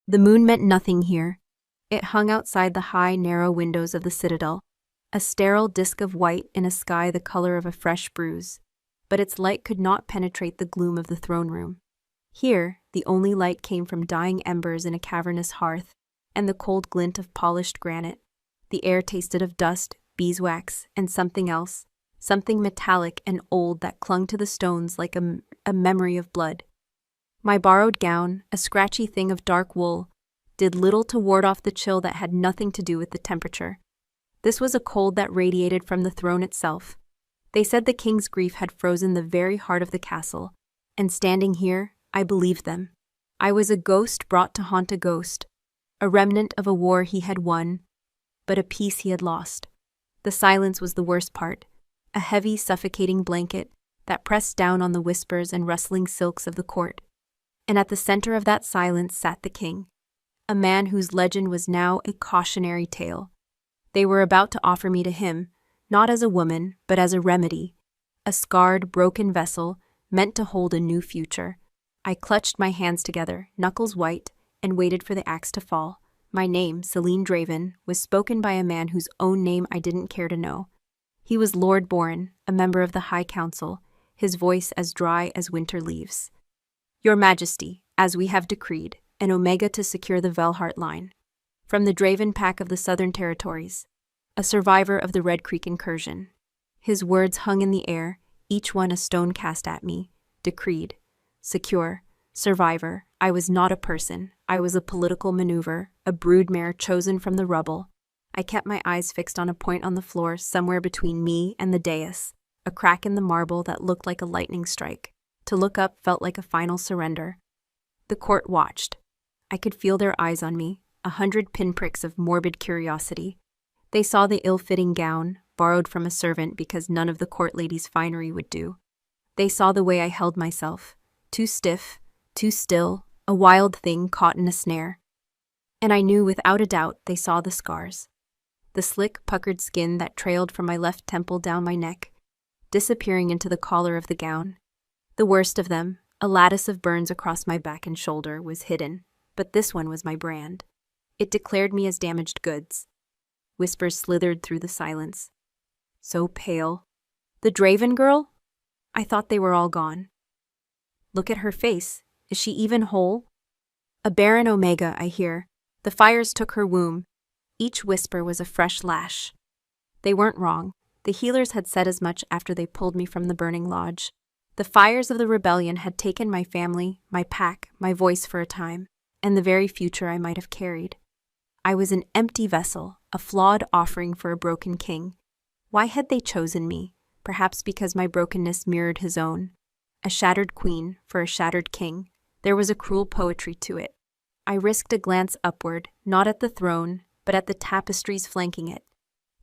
The moon meant nothing here. It hung outside the high, narrow windows of the citadel, a sterile disk of white in a sky the color of a fresh bruise, but its light could not penetrate the gloom of the throne room. Here, the only light came from dying embers in a cavernous hearth and the cold glint of polished granite. The air tasted of dust, beeswax, and something else, something metallic and old that clung to the stones like a memory of blood. My borrowed gown, a scratchy thing of dark wool, did little to ward off the chill that had nothing to do with the temperature. This was a cold that radiated from the throne itself. They said the king's grief had frozen the very heart of the castle, and standing here, I believed them. I was a ghost brought to haunt a ghost, a remnant of a war he had won, but a peace he had lost. The silence was the worst part, a heavy, suffocating blanket that pressed down on the whispers and rustling silks of the court. And at the center of that silence sat the king, a man whose legend was now a cautionary tale. They were about to offer me to him, not as a woman, but as a remedy, a scarred, broken vessel meant to hold a new future. I clutched my hands together, knuckles white, and waited for the axe to fall. My name, Celine Draven, was spoken by a man whose own name I didn't care to know. He was Lord Boren, a member of the High Council, his voice as dry as winter leaves. Your Majesty, as we have decreed, an Omega to secure the Velhart line. From the Draven Pack of the Southern Territories, a survivor of the Red Creek incursion. His words hung in the air, each one a stone cast at me. Decreed. Secure. Survivor. I was not a person. I was a political maneuver, a broodmare chosen from the rubble. I kept my eyes fixed on a point on the floor somewhere between me and the dais, a crack in the marble that looked like a lightning strike. To look up felt like a final surrender. The court watched. I could feel their eyes on me, 100 pinpricks of morbid curiosity. They saw the ill-fitting gown, borrowed from a servant because none of the court ladies' finery would do. They saw the way I held myself, too stiff, too still, a wild thing caught in a snare. And I knew without a doubt they saw the scars. The slick, puckered skin that trailed from my left temple down my neck, disappearing into the collar of the gown. The worst of them, a lattice of burns across my back and shoulder, was hidden, but this one was my brand. It declared me as damaged goods. Whispers slithered through the silence. So pale. The Draven girl? I thought they were all gone. Look at her face. Is she even whole? A barren Omega, I hear. The fires took her womb. Each whisper was a fresh lash. They weren't wrong. The healers had said as much after they pulled me from the burning lodge. The fires of the rebellion had taken my family, my pack, my voice for a time, and the very future I might have carried. I was an empty vessel, a flawed offering for a broken king. Why had they chosen me? Perhaps because my brokenness mirrored his own. A shattered queen for a shattered king. There was a cruel poetry to it. I risked a glance upward, not at the throne, but at the tapestries flanking it.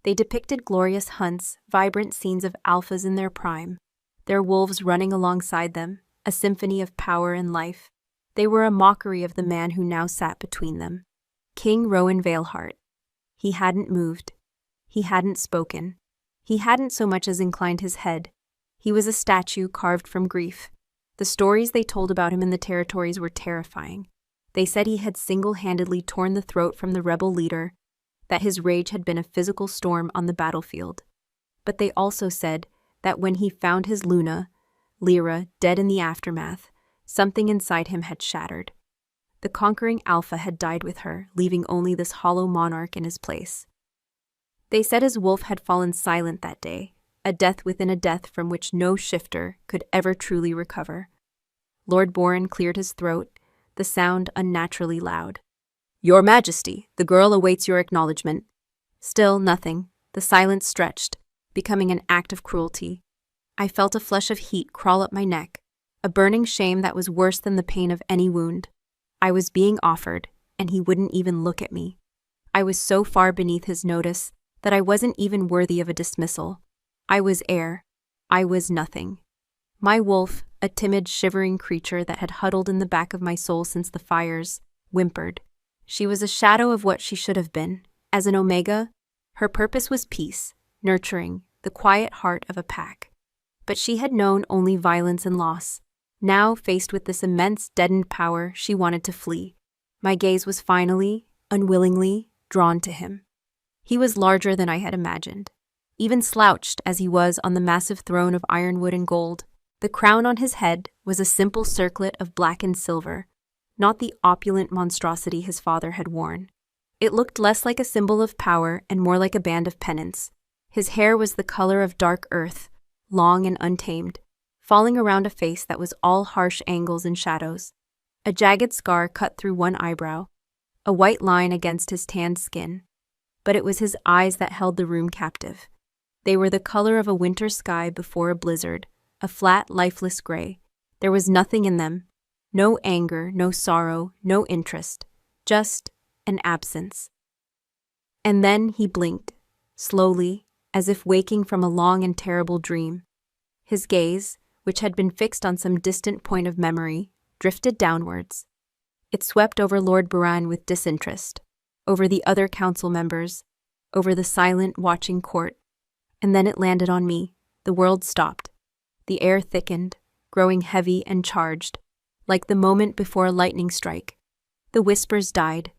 They depicted glorious hunts, vibrant scenes of alphas in their prime, their wolves running alongside them, a symphony of power and life. They were a mockery of the man who now sat between them. King Rowan Velhart. He hadn't moved. He hadn't spoken. He hadn't so much as inclined his head. He was a statue carved from grief. The stories they told about him in the territories were terrifying. They said he had single-handedly torn the throat from the rebel leader, that his rage had been a physical storm on the battlefield. But they also said that when he found his Luna, Lyra, dead in the aftermath, something inside him had shattered. The conquering alpha had died with her, leaving only this hollow monarch in his place. They said his wolf had fallen silent that day, a death within a death from which no shifter could ever truly recover. Lord Boren cleared his throat, the sound unnaturally loud. Your Majesty, the girl awaits your acknowledgement. Still nothing. The silence stretched, becoming an act of cruelty. I felt a flush of heat crawl up my neck, a burning shame that was worse than the pain of any wound. I was being offered, and he wouldn't even look at me. I was so far beneath his notice that I wasn't even worthy of a dismissal. I was air. I was nothing. My wolf, a timid, shivering creature that had huddled in the back of my soul since the fires, whimpered. She was a shadow of what she should have been. As an Omega, her purpose was peace, nurturing, the quiet heart of a pack. But she had known only violence and loss. Now, faced with this immense, deadened power, she wanted to flee. My gaze was finally, unwillingly, drawn to him. He was larger than I had imagined. Even slouched as he was on the massive throne of ironwood and gold, the crown on his head was a simple circlet of black and silver, not the opulent monstrosity his father had worn. It looked less like a symbol of power and more like a band of penance. His hair was the color of dark earth, long and untamed, falling around a face that was all harsh angles and shadows. A jagged scar cut through one eyebrow, a white line against his tanned skin. But it was his eyes that held the room captive. They were the color of a winter sky before a blizzard, a flat, lifeless gray. There was nothing in them. No anger, no sorrow, no interest. Just an absence. And then he blinked, slowly, as if waking from a long and terrible dream. His gaze, which had been fixed on some distant point of memory, drifted downwards. It swept over Lord Boran with disinterest, over the other council members, over the silent, watching court, and then it landed on me. The world stopped. The air thickened, growing heavy and charged, like the moment before a lightning strike. The whispers died.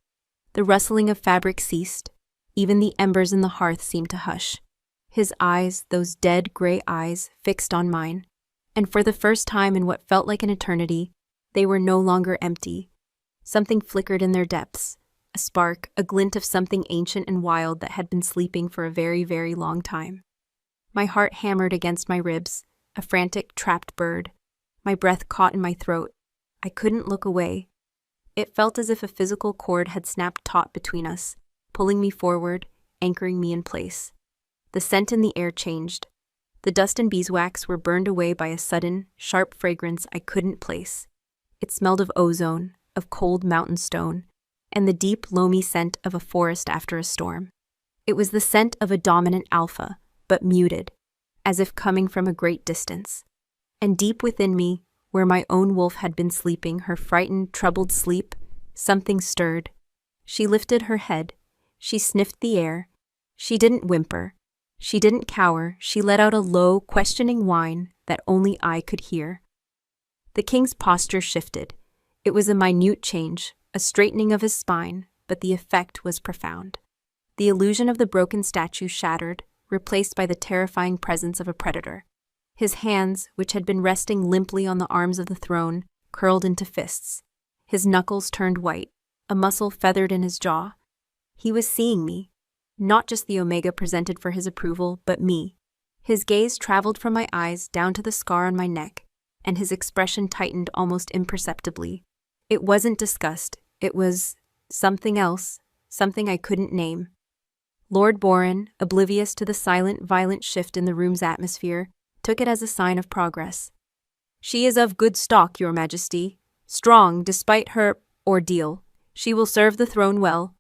The rustling of fabric ceased. Even the embers in the hearth seemed to hush. His eyes, those dead gray eyes, fixed on mine, and for the first time in what felt like an eternity, they were no longer empty. Something flickered in their depths, a spark, a glint of something ancient and wild that had been sleeping for a very, very long time. My heart hammered against my ribs, a frantic, trapped bird. My breath caught in my throat. I couldn't look away. It felt as if a physical cord had snapped taut between us, pulling me forward, anchoring me in place. The scent in the air changed. The dust and beeswax were burned away by a sudden, sharp fragrance I couldn't place. It smelled of ozone, of cold mountain stone, and the deep, loamy scent of a forest after a storm. It was the scent of a dominant alpha, but muted, as if coming from a great distance. And deep within me, where my own wolf had been sleeping her frightened, troubled sleep, something stirred. She lifted her head. She sniffed the air. She didn't whimper. She didn't cower. She let out a low, questioning whine that only I could hear. The king's posture shifted. It was a minute change, a straightening of his spine, but the effect was profound. The illusion of the broken statue shattered, replaced by the terrifying presence of a predator. His hands, which had been resting limply on the arms of the throne, curled into fists. His knuckles turned white, a muscle feathered in his jaw. He was seeing me, not just the Omega presented for his approval, but me. His gaze traveled from my eyes down to the scar on my neck, and his expression tightened almost imperceptibly. It wasn't disgust, it was something else, something I couldn't name. Lord Boran, oblivious to the silent, violent shift in the room's atmosphere, took it as a sign of progress. "She is of good stock, Your Majesty. Strong, despite her ordeal. She will serve the throne well."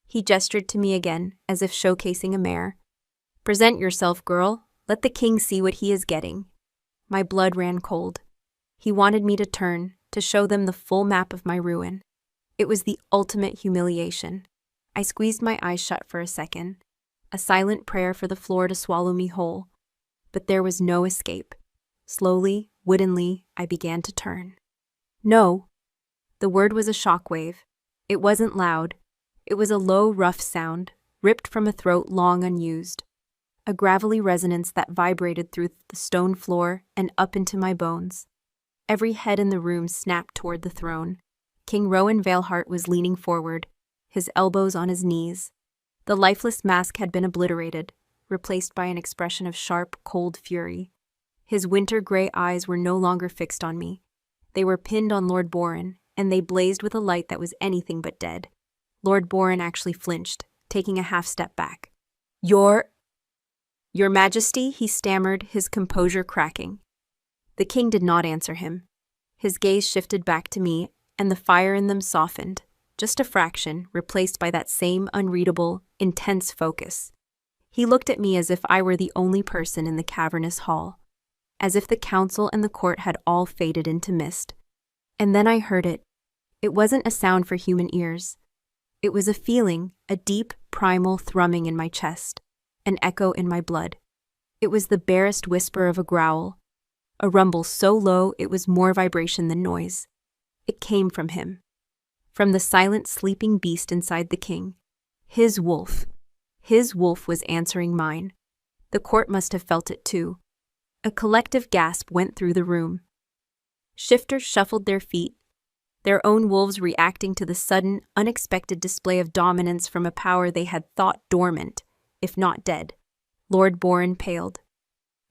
He gestured to me again, as if showcasing a mare. "Present yourself, girl. Let the king see what he is getting." My blood ran cold. He wanted me to turn, to show them the full map of my ruin. It was the ultimate humiliation. I squeezed my eyes shut for a second, a silent prayer for the floor to swallow me whole. But there was no escape. Slowly, woodenly, I began to turn. No. The word was a shockwave. It wasn't loud. It was a low, rough sound, ripped from a throat long unused. A gravelly resonance that vibrated through the stone floor and up into my bones. Every head in the room snapped toward the throne. King Rowan Veilheart was leaning forward, his elbows on his knees. The lifeless mask had been obliterated, replaced by an expression of sharp, cold fury. His winter gray eyes were no longer fixed on me. They were pinned on Lord Boran, and they blazed with a light that was anything but dead. Lord Boran actually flinched, taking a half-step back. Your Majesty," he stammered, his composure cracking. The king did not answer him. His gaze shifted back to me, and the fire in them softened, just a fraction, replaced by that same unreadable, intense focus. He looked at me as if I were the only person in the cavernous hall, as if the council and the court had all faded into mist. And then I heard it. It wasn't a sound for human ears. It was a feeling, a deep, primal thrumming in my chest, an echo in my blood. It was the barest whisper of a growl, a rumble so low it was more vibration than noise. It came from him. from the silent sleeping beast inside the king. His wolf. His wolf was answering mine. The court must have felt it too. A collective gasp went through the room. Shifters shuffled their feet, their own wolves reacting to the sudden, unexpected display of dominance from a power they had thought dormant, if not dead. Lord Boren paled.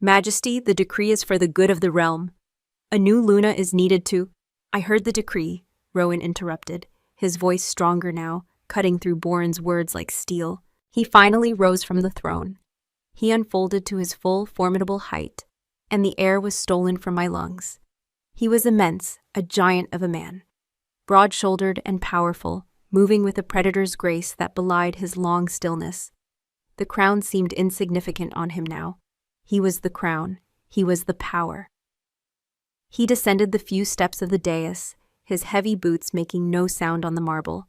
Majesty, the decree is for the good of the realm. A new Luna is needed to— I heard the decree, Rowan interrupted, his voice stronger now, cutting through Boren's words like steel. He finally rose from the throne. He unfolded to his full, formidable height, and the air was stolen from my lungs. He was immense, a giant of a man. Broad-shouldered and powerful, moving with a predator's grace that belied his long stillness. The crown seemed insignificant on him now. He was the crown. He was the power. He descended the few steps of the dais, his heavy boots making no sound on the marble.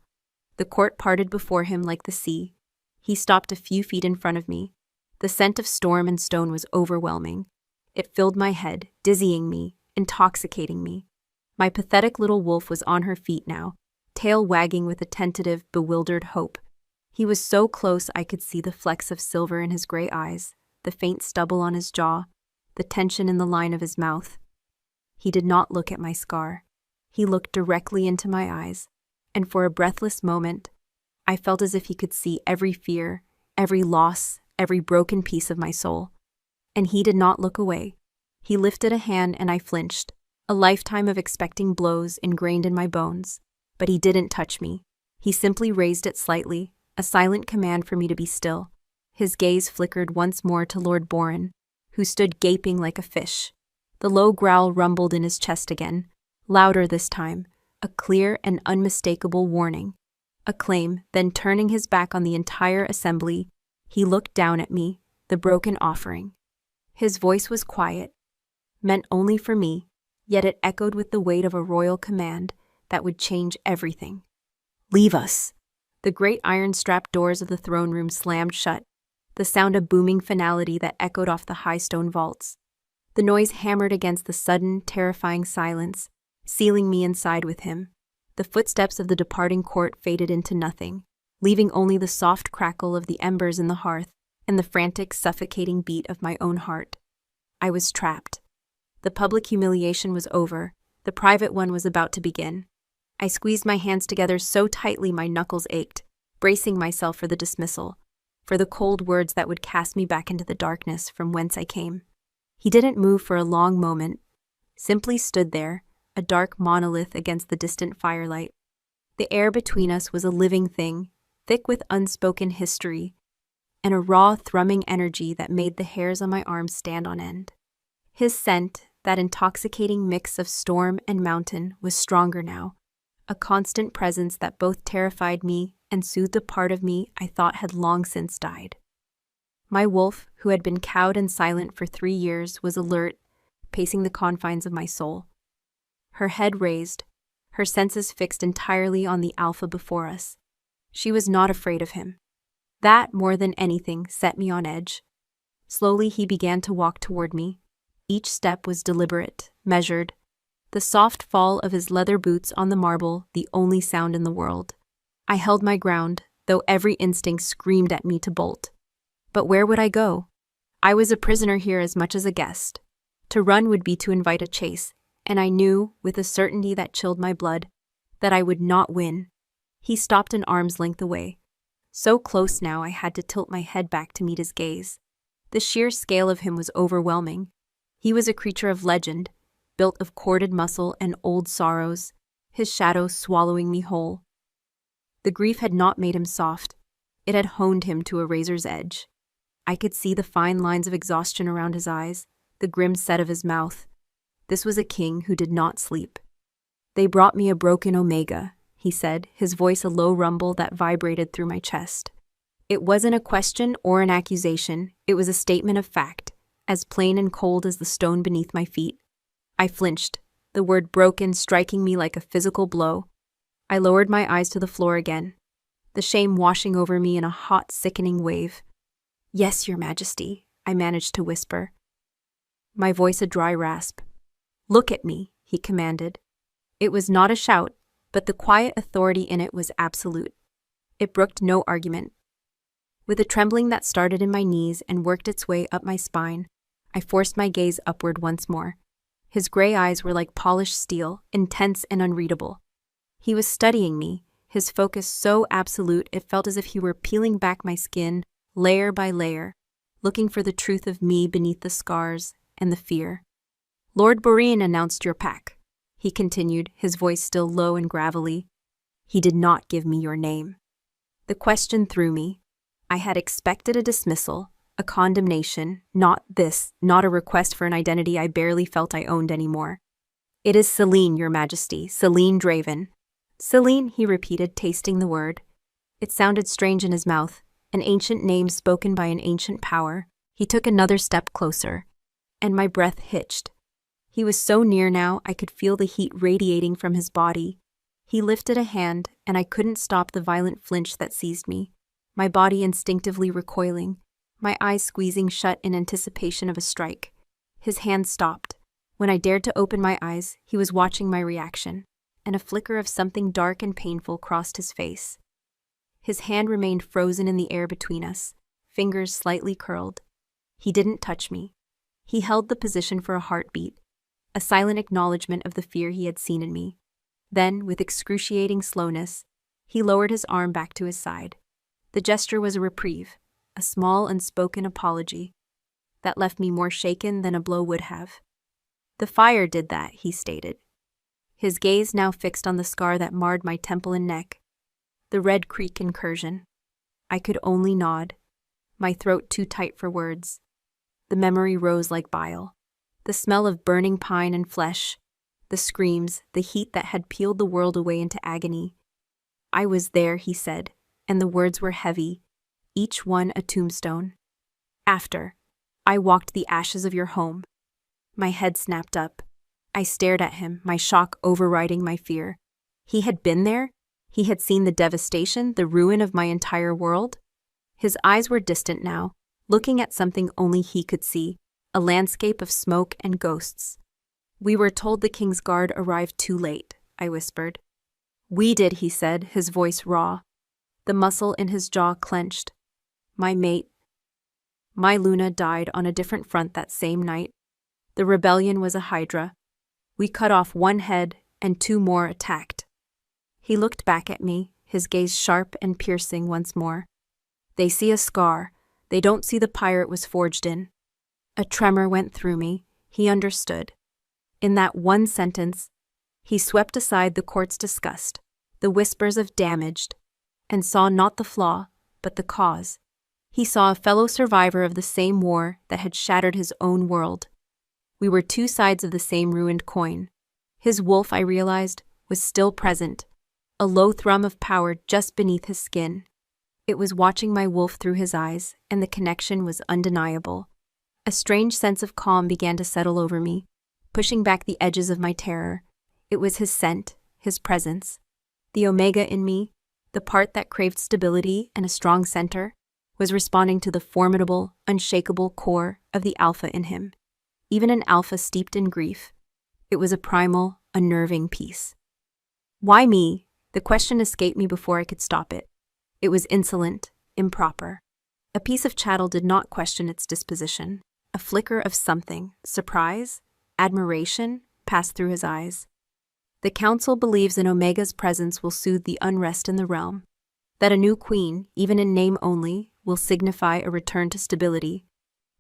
The court parted before him like the sea. He stopped a few feet in front of me. The scent of storm and stone was overwhelming. It filled my head, dizzying me, intoxicating me. My pathetic little wolf was on her feet now, tail wagging with a tentative, bewildered hope. He was so close I could see the flecks of silver in his gray eyes, the faint stubble on his jaw, the tension in the line of his mouth. He did not look at my scar. He looked directly into my eyes, and for a breathless moment, I felt as if he could see every fear, every loss, every broken piece of my soul. And he did not look away. He lifted a hand and I flinched, a lifetime of expecting blows ingrained in my bones. But he didn't touch me. He simply raised it slightly, a silent command for me to be still. His gaze flickered once more to Lord Boren, who stood gaping like a fish. The low growl rumbled in his chest again, louder this time, a clear and unmistakable warning. A claim, then turning his back on the entire assembly, he looked down at me, the broken offering. His voice was quiet, meant only for me, yet it echoed with the weight of a royal command that would change everything. Leave us. The great iron-strapped doors of the throne room slammed shut, the sound of booming finality that echoed off the high stone vaults. The noise hammered against the sudden, terrifying silence, sealing me inside with him. The footsteps of the departing court faded into nothing, leaving only the soft crackle of the embers in the hearth and the frantic, suffocating beat of my own heart. I was trapped. The public humiliation was over. The private one was about to begin. I squeezed my hands together so tightly my knuckles ached, bracing myself for the dismissal, for the cold words that would cast me back into the darkness from whence I came. He didn't move for a long moment, simply stood there, a dark monolith against the distant firelight. The air between us was a living thing, thick with unspoken history, and a raw, thrumming energy that made the hairs on my arms stand on end. His scent, that intoxicating mix of storm and mountain, was stronger now, a constant presence that both terrified me and soothed a part of me I thought had long since died. My wolf, who had been cowed and silent for 3 years, was alert, pacing the confines of my soul. Her head raised, her senses fixed entirely on the alpha before us. She was not afraid of him. That, more than anything, set me on edge. Slowly he began to walk toward me. Each step was deliberate, measured, the soft fall of his leather boots on the marble the only sound in the world. I held my ground, though every instinct screamed at me to bolt. But where would I go? I was a prisoner here as much as a guest. To run would be to invite a chase, and I knew, with a certainty that chilled my blood, that I would not win. He stopped an arm's length away. So close now I had to tilt my head back to meet his gaze. The sheer scale of him was overwhelming. He was a creature of legend, built of corded muscle and old sorrows, his shadow swallowing me whole. The grief had not made him soft. It had honed him to a razor's edge. I could see the fine lines of exhaustion around his eyes, the grim set of his mouth. This was a king who did not sleep. They brought me a broken omega, he said, his voice a low rumble that vibrated through my chest. It wasn't a question or an accusation, it was a statement of fact, as plain and cold as the stone beneath my feet. I flinched, the word broken striking me like a physical blow. I lowered my eyes to the floor again, the shame washing over me in a hot, sickening wave. Yes, Your Majesty, I managed to whisper, my voice a dry rasp. Look at me, he commanded. It was not a shout, but the quiet authority in it was absolute. It brooked no argument. With a trembling that started in my knees and worked its way up my spine, I forced my gaze upward once more. His gray eyes were like polished steel, intense and unreadable. He was studying me, his focus so absolute it felt as if he were peeling back my skin, layer by layer, looking for the truth of me beneath the scars and the fear. "Lord Borean announced your pack," he continued, his voice still low and gravelly. "He did not give me your name." The question threw me. I had expected a dismissal, a condemnation, not a request for an identity I barely felt I owned anymore. "It is Celine, Your Majesty, Celine Draven." "Celine," he repeated, tasting the word. It sounded strange in his mouth, an ancient name spoken by an ancient power. He took another step closer, and my breath hitched. He was so near now, I could feel the heat radiating from his body. He lifted a hand, and I couldn't stop the violent flinch that seized me, my body instinctively recoiling, my eyes squeezing shut in anticipation of a strike. His hand stopped. When I dared to open my eyes, he was watching my reaction, and a flicker of something dark and painful crossed his face. His hand remained frozen in the air between us, fingers slightly curled. He didn't touch me. He held the position for a heartbeat, a silent acknowledgement of the fear he had seen in me. Then, with excruciating slowness, he lowered his arm back to his side. The gesture was a reprieve, a small unspoken apology, that left me more shaken than a blow would have. "The fire did that," he stated, his gaze now fixed on the scar that marred my temple and neck. The Red Creek incursion. I could only nod, my throat too tight for words. The memory rose like bile. The smell of burning pine and flesh, the screams, the heat that had peeled the world away into agony. "I was there," he said, and the words were heavy, each one a tombstone. "After, I walked the ashes of your home." My head snapped up. I stared at him, my shock overriding my fear. He had been there? He had seen the devastation, the ruin of my entire world? His eyes were distant now, looking at something only he could see, a landscape of smoke and ghosts. "We were told the King's Guard arrived too late," I whispered. "We did," he said, his voice raw. The muscle in his jaw clenched. "My mate, my Luna, died on a different front that same night. The rebellion was a hydra. We cut off one head and 2 more attacked." He looked back at me, his gaze sharp and piercing once more. "They see a scar. They don't see the pyre it was forged in." A tremor went through me. He understood. In that one sentence, he swept aside the court's disgust, the whispers of damaged, and saw not the flaw, but the cause. He saw a fellow survivor of the same war that had shattered his own world. We were 2 sides of the same ruined coin. His wolf, I realized, was still present, a low thrum of power just beneath his skin. It was watching my wolf through his eyes, and the connection was undeniable. A strange sense of calm began to settle over me, pushing back the edges of my terror. It was his scent, his presence. The Omega in me, the part that craved stability and a strong center, was responding to the formidable, unshakable core of the Alpha in him. Even an Alpha steeped in grief. It was a primal, unnerving peace. Why me? The question escaped me before I could stop it. It was insolent, improper. A piece of chattel did not question its disposition. A flicker of something, surprise, admiration, passed through his eyes. "The Council believes an Omega's presence will soothe the unrest in the realm, that a new queen, even in name only, will signify a return to stability.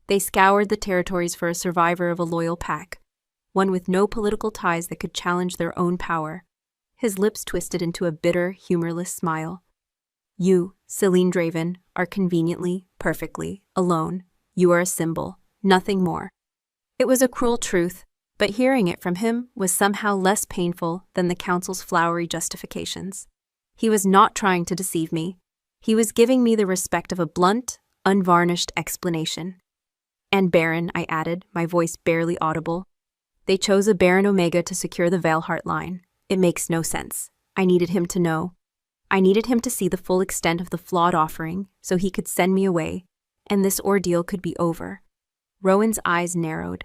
They scoured the territories for a survivor of a loyal pack, one with no political ties that could challenge their own power." His lips twisted into a bitter, humorless smile. "You, Celine Draven, are conveniently, perfectly, alone. You are a symbol, nothing more." It was a cruel truth, but hearing it from him was somehow less painful than the Council's flowery justifications. He was not trying to deceive me. He was giving me the respect of a blunt, unvarnished explanation. "And Baron," I added, my voice barely audible. "They chose a Baron Omega to secure the Veilheart line. It makes no sense. I needed him to know. I needed him to see the full extent of the flawed offering so he could send me away, and this ordeal could be over." Rowan's eyes narrowed.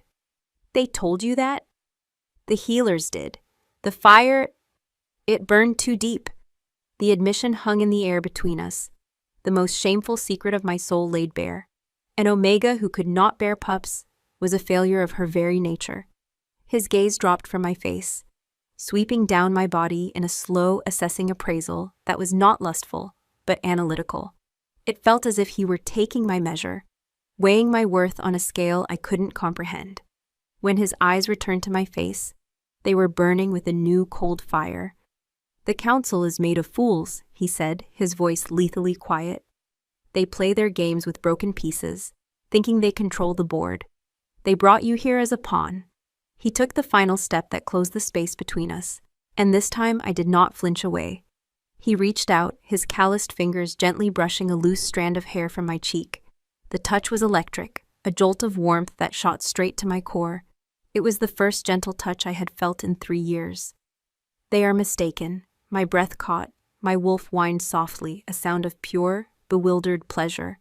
"They told you that?" "The healers did. The fire..." It burned too deep. The admission hung in the air between us, the most shameful secret of my soul laid bare. An Omega who could not bear pups was a failure of her very nature. His gaze dropped from my face, sweeping down my body in a slow, assessing appraisal that was not lustful, but analytical. It felt as if he were taking my measure, weighing my worth on a scale I couldn't comprehend. When his eyes returned to my face, they were burning with a new cold fire. "The council is made of fools," he said, his voice lethally quiet. "They play their games with broken pieces, thinking they control the board. They brought you here as a pawn." He took the final step that closed the space between us, and this time I did not flinch away. He reached out, his calloused fingers gently brushing a loose strand of hair from my cheek. The touch was electric, a jolt of warmth that shot straight to my core. It was the first gentle touch I had felt in 3 years. "They are mistaken." My breath caught, my wolf whined softly, a sound of pure, bewildered pleasure.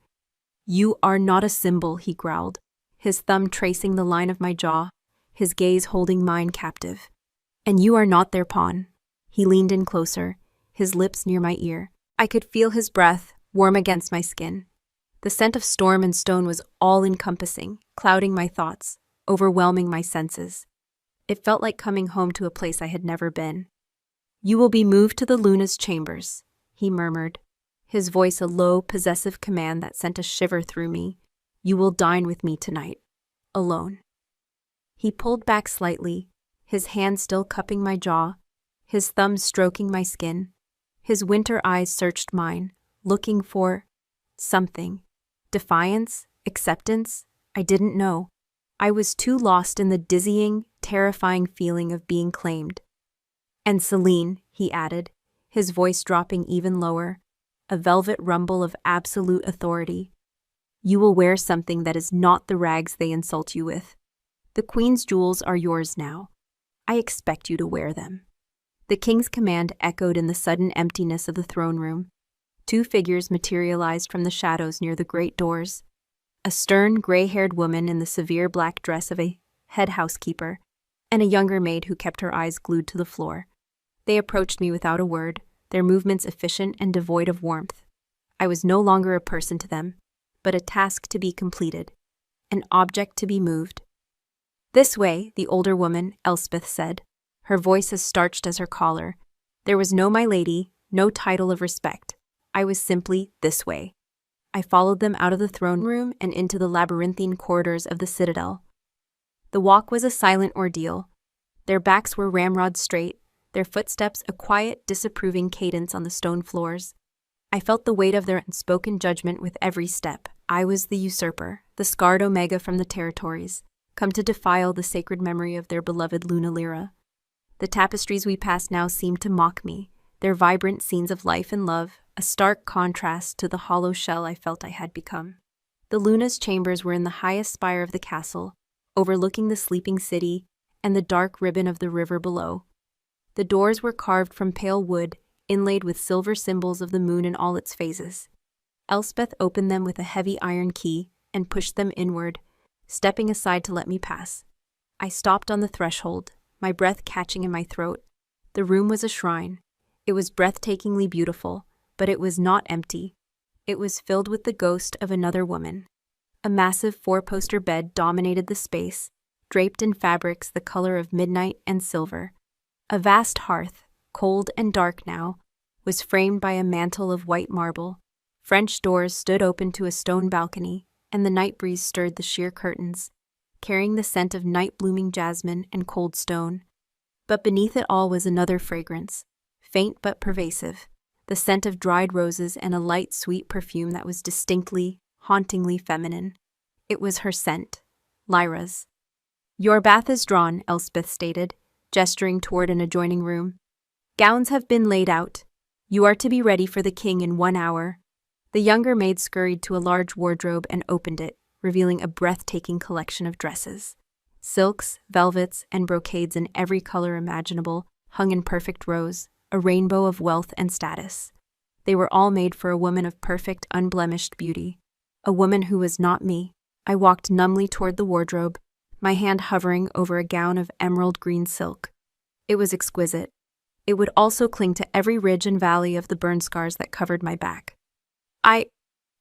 "You are not a symbol," he growled, his thumb tracing the line of my jaw, his gaze holding mine captive. "And you are not their pawn." He leaned in closer, his lips near my ear. I could feel his breath, warm against my skin. The scent of storm and stone was all-encompassing, clouding my thoughts, overwhelming my senses. It felt like coming home to a place I had never been. "You will be moved to the Luna's chambers," he murmured, his voice a low, possessive command that sent a shiver through me. "You will dine with me tonight, alone." He pulled back slightly, his hand still cupping my jaw, his thumb stroking my skin. His winter eyes searched mine, looking for something. Defiance? Acceptance? I didn't know. I was too lost in the dizzying, terrifying feeling of being claimed. "And Celine," he added, his voice dropping even lower, a velvet rumble of absolute authority. "You will wear something that is not the rags they insult you with. The Queen's jewels are yours now. I expect you to wear them." The King's command echoed in the sudden emptiness of the throne room. 2 figures materialized from the shadows near the great doors. A stern, gray-haired woman in the severe black dress of a head housekeeper, and a younger maid who kept her eyes glued to the floor. They approached me without a word, their movements efficient and devoid of warmth. I was no longer a person to them, but a task to be completed, an object to be moved. "This way," the older woman, Elspeth, said, her voice as starched as her collar. There was no "my lady," no title of respect. I was simply "this way." I followed them out of the throne room and into the labyrinthine corridors of the citadel. The walk was a silent ordeal. Their backs were ramrod straight, their footsteps a quiet, disapproving cadence on the stone floors. I felt the weight of their unspoken judgment with every step. I was the usurper, the scarred Omega from the territories, come to defile the sacred memory of their beloved Luna Lyra. The tapestries we passed now seemed to mock me, their vibrant scenes of life and love, a stark contrast to the hollow shell I felt I had become. The Luna's chambers were in the highest spire of the castle, overlooking the sleeping city and the dark ribbon of the river below. The doors were carved from pale wood, inlaid with silver symbols of the moon in all its phases. Elspeth opened them with a heavy iron key and pushed them inward, stepping aside to let me pass. I stopped on the threshold, my breath catching in my throat. The room was a shrine. It was breathtakingly beautiful, but it was not empty. It was filled with the ghost of another woman. A massive 4-poster bed dominated the space, draped in fabrics the color of midnight and silver. A vast hearth, cold and dark now, was framed by a mantle of white marble. French doors stood open to a stone balcony, and the night breeze stirred the sheer curtains, carrying the scent of night-blooming jasmine and cold stone. But beneath it all was another fragrance, faint but pervasive, the scent of dried roses and a light, sweet perfume that was distinctly, hauntingly feminine. It was her scent, Lyra's. "Your bath is drawn," Elspeth stated, gesturing toward an adjoining room. "Gowns have been laid out. You are to be ready for the king in 1 hour." The younger maid scurried to a large wardrobe and opened it, revealing a breathtaking collection of dresses. Silks, velvets, and brocades in every color imaginable hung in perfect rows, a rainbow of wealth and status. They were all made for a woman of perfect, unblemished beauty. A woman who was not me. I walked numbly toward the wardrobe, my hand hovering over a gown of emerald green silk. It was exquisite. It would also cling to every ridge and valley of the burn scars that covered my back. I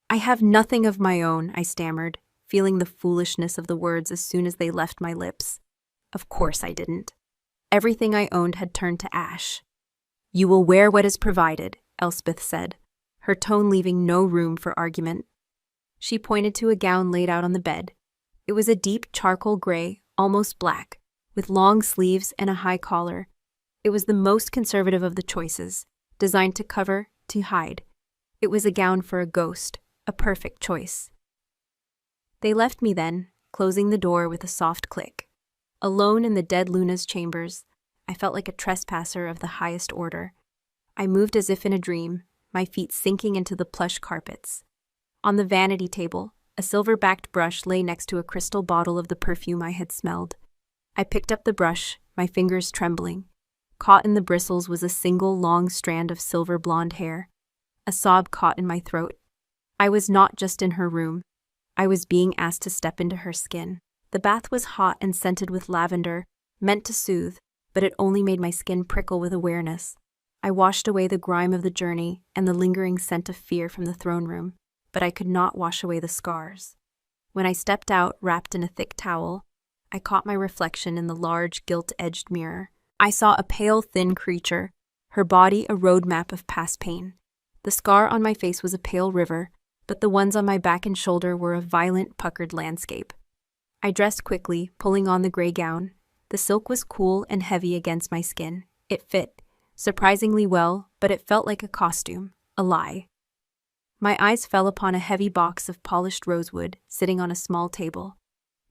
have nothing of my own, I stammered, feeling the foolishness of the words as soon as they left my lips. Of course I didn't. Everything I owned had turned to ash. You will wear what is provided, Elspeth said, her tone leaving no room for argument. She pointed to a gown laid out on the bed. It was a deep charcoal gray, almost black, with long sleeves and a high collar. It was the most conservative of the choices, designed to cover, to hide. It was a gown for a ghost, a perfect choice. They left me then, closing the door with a soft click. Alone in the dead Luna's chambers, I felt like a trespasser of the highest order. I moved as if in a dream, my feet sinking into the plush carpets. On the vanity table, a silver-backed brush lay next to a crystal bottle of the perfume I had smelled. I picked up the brush, my fingers trembling. Caught in the bristles was a single long strand of silver blonde hair. A sob caught in my throat. I was not just in her room. I was being asked to step into her skin. The bath was hot and scented with lavender, meant to soothe, but it only made my skin prickle with awareness. I washed away the grime of the journey and the lingering scent of fear from the throne room, but I could not wash away the scars. When I stepped out, wrapped in a thick towel, I caught my reflection in the large, gilt-edged mirror. I saw a pale, thin creature, her body a roadmap of past pain. The scar on my face was a pale river, but the ones on my back and shoulder were a violent, puckered landscape. I dressed quickly, pulling on the gray gown. The silk was cool and heavy against my skin. It fit, surprisingly well, but it felt like a costume, a lie. My eyes fell upon a heavy box of polished rosewood sitting on a small table.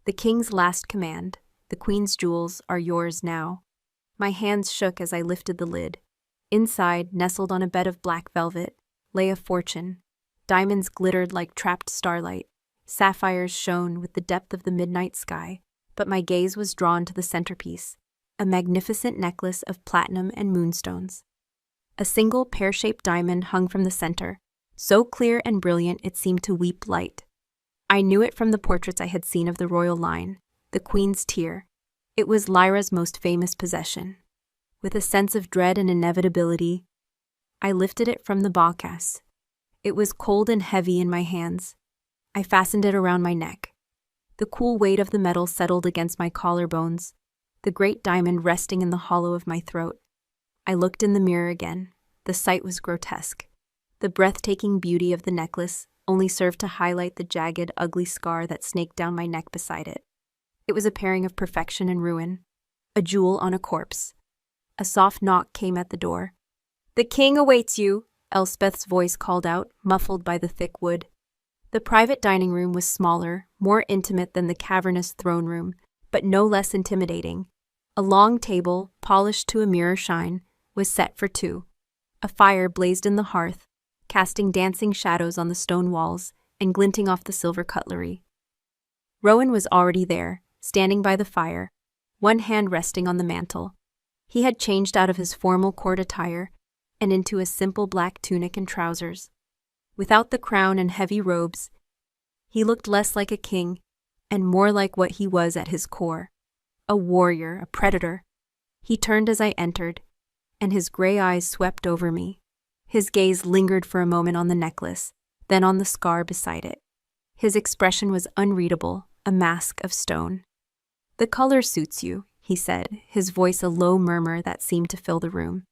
The king's last command, the queen's jewels are yours now. My hands shook as I lifted the lid. Inside, nestled on a bed of black velvet, lay a fortune. Diamonds glittered like trapped starlight. Sapphires shone with the depth of the midnight sky, but my gaze was drawn to the centerpiece, a magnificent necklace of platinum and moonstones. A single pear-shaped diamond hung from the center, so clear and brilliant it seemed to weep light. I knew it from the portraits I had seen of the royal line, the queen's tear. It was Lyra's most famous possession. With a sense of dread and inevitability, I lifted it from the baucase. It was cold and heavy in my hands. I fastened it around my neck. The cool weight of the metal settled against my collarbones, the great diamond resting in the hollow of my throat. I looked in the mirror again. The sight was grotesque. The breathtaking beauty of the necklace only served to highlight the jagged, ugly scar that snaked down my neck beside it. It was a pairing of perfection and ruin, a jewel on a corpse. A soft knock came at the door. "The king awaits you," Elspeth's voice called out, muffled by the thick wood. The private dining room was smaller, more intimate than the cavernous throne room, but no less intimidating. A long table, polished to a mirror shine, was set for two. A fire blazed in the hearth, casting dancing shadows on the stone walls and glinting off the silver cutlery. Rowan was already there, standing by the fire, one hand resting on the mantel. He had changed out of his formal court attire and into a simple black tunic and trousers. Without the crown and heavy robes, he looked less like a king and more like what he was at his core, a warrior, a predator. He turned as I entered, and his gray eyes swept over me. His gaze lingered for a moment on the necklace, then on the scar beside it. His expression was unreadable, a mask of stone. "The color suits you," he said, his voice a low murmur that seemed to fill the room.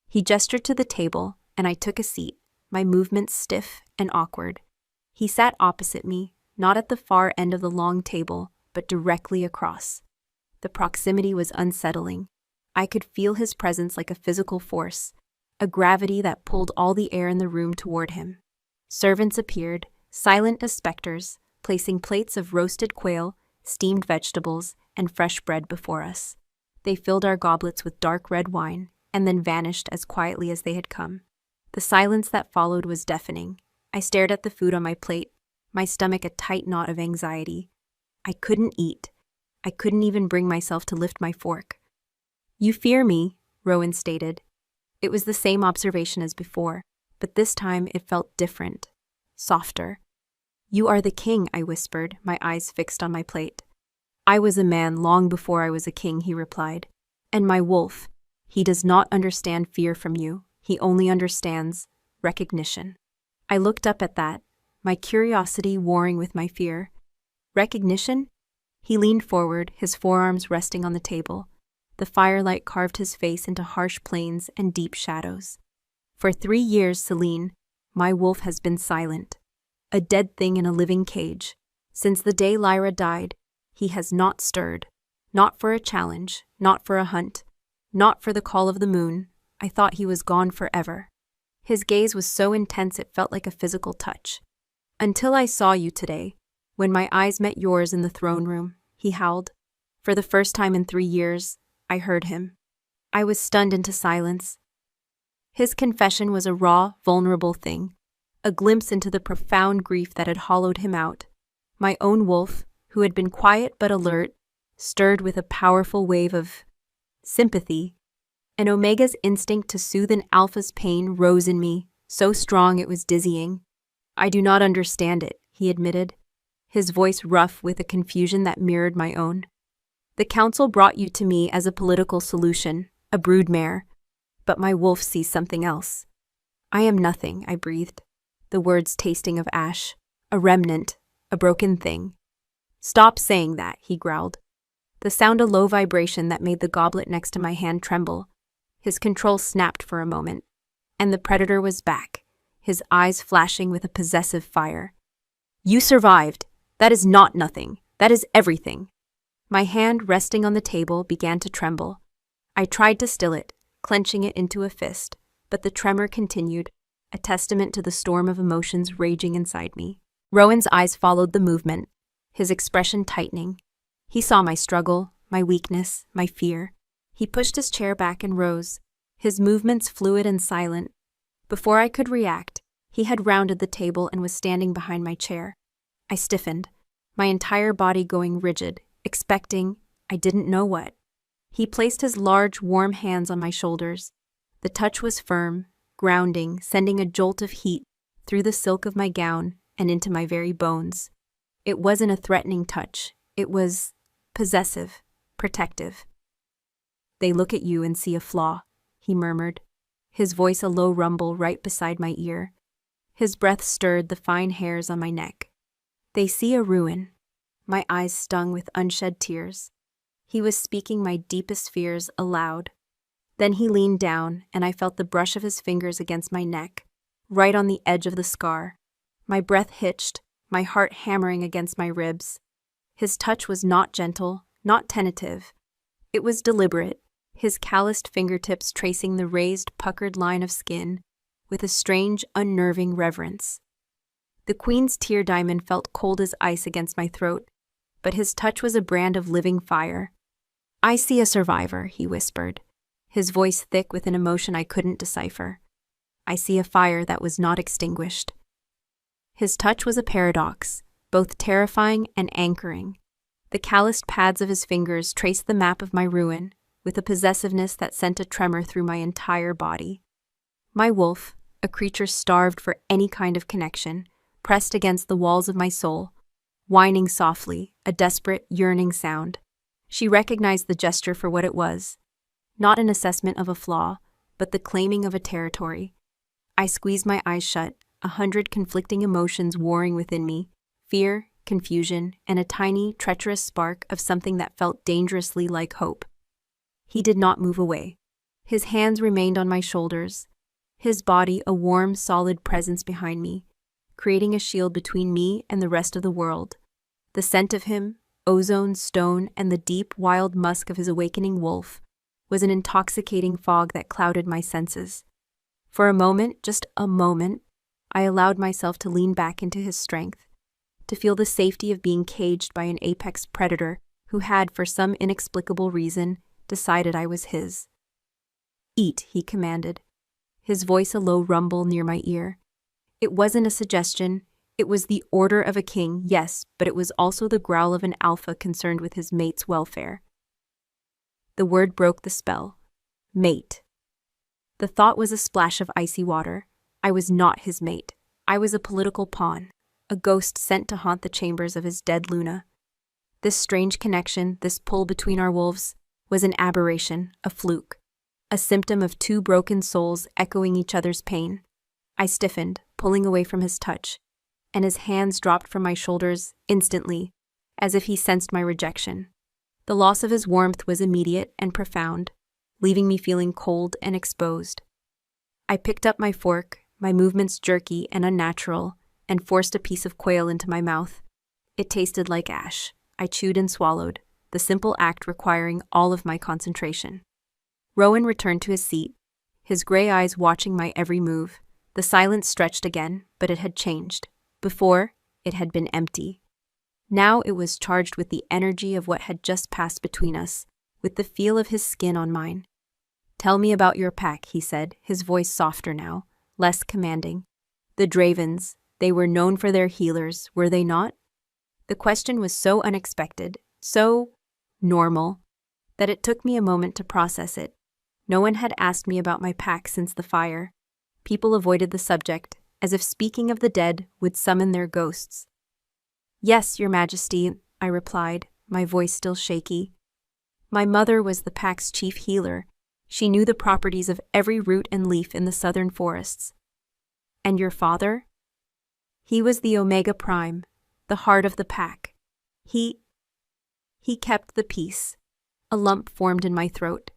He gestured to the table, and I took a seat, my movements stiff and awkward. He sat opposite me, not at the far end of the long table, but directly across. The proximity was unsettling. I could feel his presence like a physical force, a gravity that pulled all the air in the room toward him. Servants appeared, silent as specters, placing plates of roasted quail, steamed vegetables, and fresh bread before us. They filled our goblets with dark red wine, and then vanished as quietly as they had come. The silence that followed was deafening. I stared at the food on my plate, my stomach a tight knot of anxiety. I couldn't eat. I couldn't even bring myself to lift my fork. "You fear me," Rowan stated. It was the same observation as before, but this time it felt different, softer. "You are the king," I whispered, my eyes fixed on my plate. "I was a man long before I was a king," he replied. "And my wolf, He does not understand fear from you. He only understands recognition. I looked up at that, my curiosity warring with my fear. Recognition? He leaned forward, his forearms resting on the table. The firelight carved his face into harsh planes and deep shadows. For 3 years, Celine, my wolf has been silent. A dead thing in a living cage. Since the day Lyra died, he has not stirred. Not for a challenge, not for a hunt, not for the call of the moon. I thought he was gone forever. His gaze was so intense it felt like a physical touch. Until I saw you today, when my eyes met yours in the throne room, he howled. For the first time in 3 years, I heard him. I was stunned into silence. His confession was a raw, vulnerable thing, a glimpse into the profound grief that had hollowed him out. My own wolf, who had been quiet but alert, stirred with a powerful wave of sympathy. An Omega's instinct to soothe an Alpha's pain rose in me, so strong it was dizzying. I do not understand it, he admitted, his voice rough with a confusion that mirrored my own. The council brought you to me as a political solution, a broodmare, but my wolf sees something else. I am nothing, I breathed, the words tasting of ash, a remnant, a broken thing. Stop saying that, he growled. The sound a low vibration that made the goblet next to my hand tremble. His control snapped for a moment, and the predator was back, his eyes flashing with a possessive fire. You survived. That is not nothing. That is everything. My hand resting on the table began to tremble. I tried to still it, clenching it into a fist, but the tremor continued, a testament to the storm of emotions raging inside me. Rowan's eyes followed the movement, his expression tightening. He saw my struggle, my weakness, my fear. He pushed his chair back and rose, his movements fluid and silent. Before I could react, he had rounded the table and was standing behind my chair. I stiffened, my entire body going rigid, expecting, I didn't know what. He placed his large, warm hands on my shoulders. The touch was firm, grounding, sending a jolt of heat through the silk of my gown and into my very bones. It wasn't a threatening touch. It was possessive, protective. They look at you and see a flaw, he murmured, his voice a low rumble right beside my ear. His breath stirred the fine hairs on my neck. They see a ruin. My eyes stung with unshed tears. He was speaking my deepest fears aloud. Then he leaned down, and I felt the brush of his fingers against my neck, right on the edge of the scar. My breath hitched, my heart hammering against my ribs. His touch was not gentle, not tentative. It was deliberate, his calloused fingertips tracing the raised, puckered line of skin with a strange, unnerving reverence. The Queen's tear diamond felt cold as ice against my throat, but his touch was a brand of living fire. I see a survivor, he whispered, his voice thick with an emotion I couldn't decipher. I see a fire that was not extinguished. His touch was a paradox, both terrifying and anchoring. The calloused pads of his fingers traced the map of my ruin, with a possessiveness that sent a tremor through my entire body. My wolf, a creature starved for any kind of connection, pressed against the walls of my soul, whining softly, a desperate, yearning sound. She recognized the gesture for what it was, not an assessment of a flaw, but the claiming of a territory. I squeezed my eyes shut, 100 conflicting emotions warring within me, fear, confusion, and a tiny, treacherous spark of something that felt dangerously like hope. He did not move away. His hands remained on my shoulders, his body a warm, solid presence behind me, creating a shield between me and the rest of the world. The scent of him, ozone, stone, and the deep, wild musk of his awakening wolf was an intoxicating fog that clouded my senses. For a moment, just a moment, I allowed myself to lean back into his strength, to feel the safety of being caged by an apex predator who had, for some inexplicable reason, decided I was his. Eat, he commanded, his voice a low rumble near my ear. It wasn't a suggestion. It was the order of a king, yes, but it was also the growl of an alpha concerned with his mate's welfare. The word broke the spell. Mate. The thought was a splash of icy water. I was not his mate. I was a political pawn, a ghost sent to haunt the chambers of his dead Luna. This strange connection, this pull between our wolves, was an aberration, a fluke. a symptom of two broken souls echoing each other's pain. I stiffened, pulling away from his touch, and his hands dropped from my shoulders instantly, as if he sensed my rejection. The loss of his warmth was immediate and profound, leaving me feeling cold and exposed. I picked up my fork, my movements jerky and unnatural, and forced a piece of quail into my mouth. It tasted like ash. I chewed and swallowed, the simple act requiring all of my concentration. Rowan returned to his seat, his gray eyes watching my every move. The silence stretched again, but it had changed. Before, it had been empty. Now it was charged with the energy of what had just passed between us, with the feel of his skin on mine. "Tell me about your pack," he said, his voice softer now, less commanding. "The Dravens, they were known for their healers, were they not?" The question was so unexpected, so normal, that it took me a moment to process it. No one had asked me about my pack since the fire. People avoided the subject, as if speaking of the dead would summon their ghosts. "Yes, Your Majesty," I replied, my voice still shaky. "My mother was the pack's chief healer. She knew the properties of every root and leaf in the southern forests." "And your father?" "He was the Omega Prime, the heart of the pack. He kept the peace." A lump formed in my throat.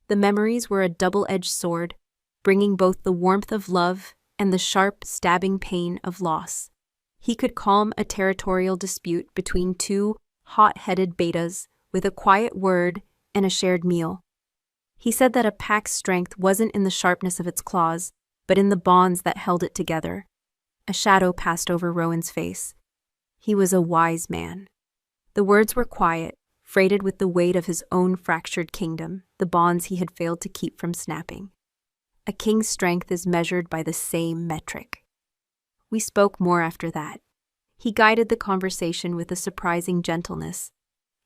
The memories were a double-edged sword, bringing both the warmth of love and the sharp, stabbing pain of loss. He could calm a territorial dispute between two hot-headed betas with a quiet word and a shared meal. He said that a pack's strength wasn't in the sharpness of its claws, but in the bonds that held it together. A shadow passed over Rowan's face. He was a wise man. The words were quiet, freighted with the weight of his own fractured kingdom, the bonds he had failed to keep from snapping. A king's strength is measured by the same metric. We spoke more after that. He guided the conversation with a surprising gentleness,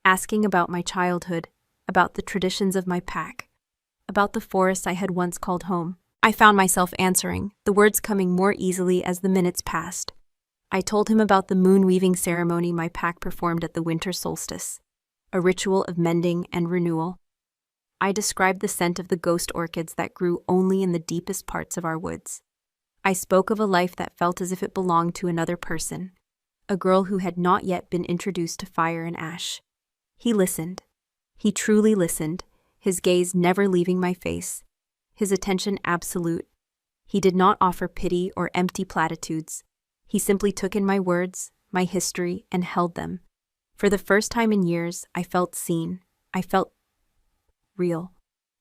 asking about my childhood, about the traditions of my pack, about the forest I had once called home. I found myself answering, the words coming more easily as the minutes passed. I told him about the moon-weaving ceremony my pack performed at the winter solstice, a ritual of mending and renewal. I described the scent of the ghost orchids that grew only in the deepest parts of our woods. I spoke of a life that felt as if it belonged to another person, a girl who had not yet been introduced to fire and ash. He listened. He truly listened, his gaze never leaving my face, his attention absolute. He did not offer pity or empty platitudes. He simply took in my words, my history, and held them. For the first time in years, I felt seen. I felt real.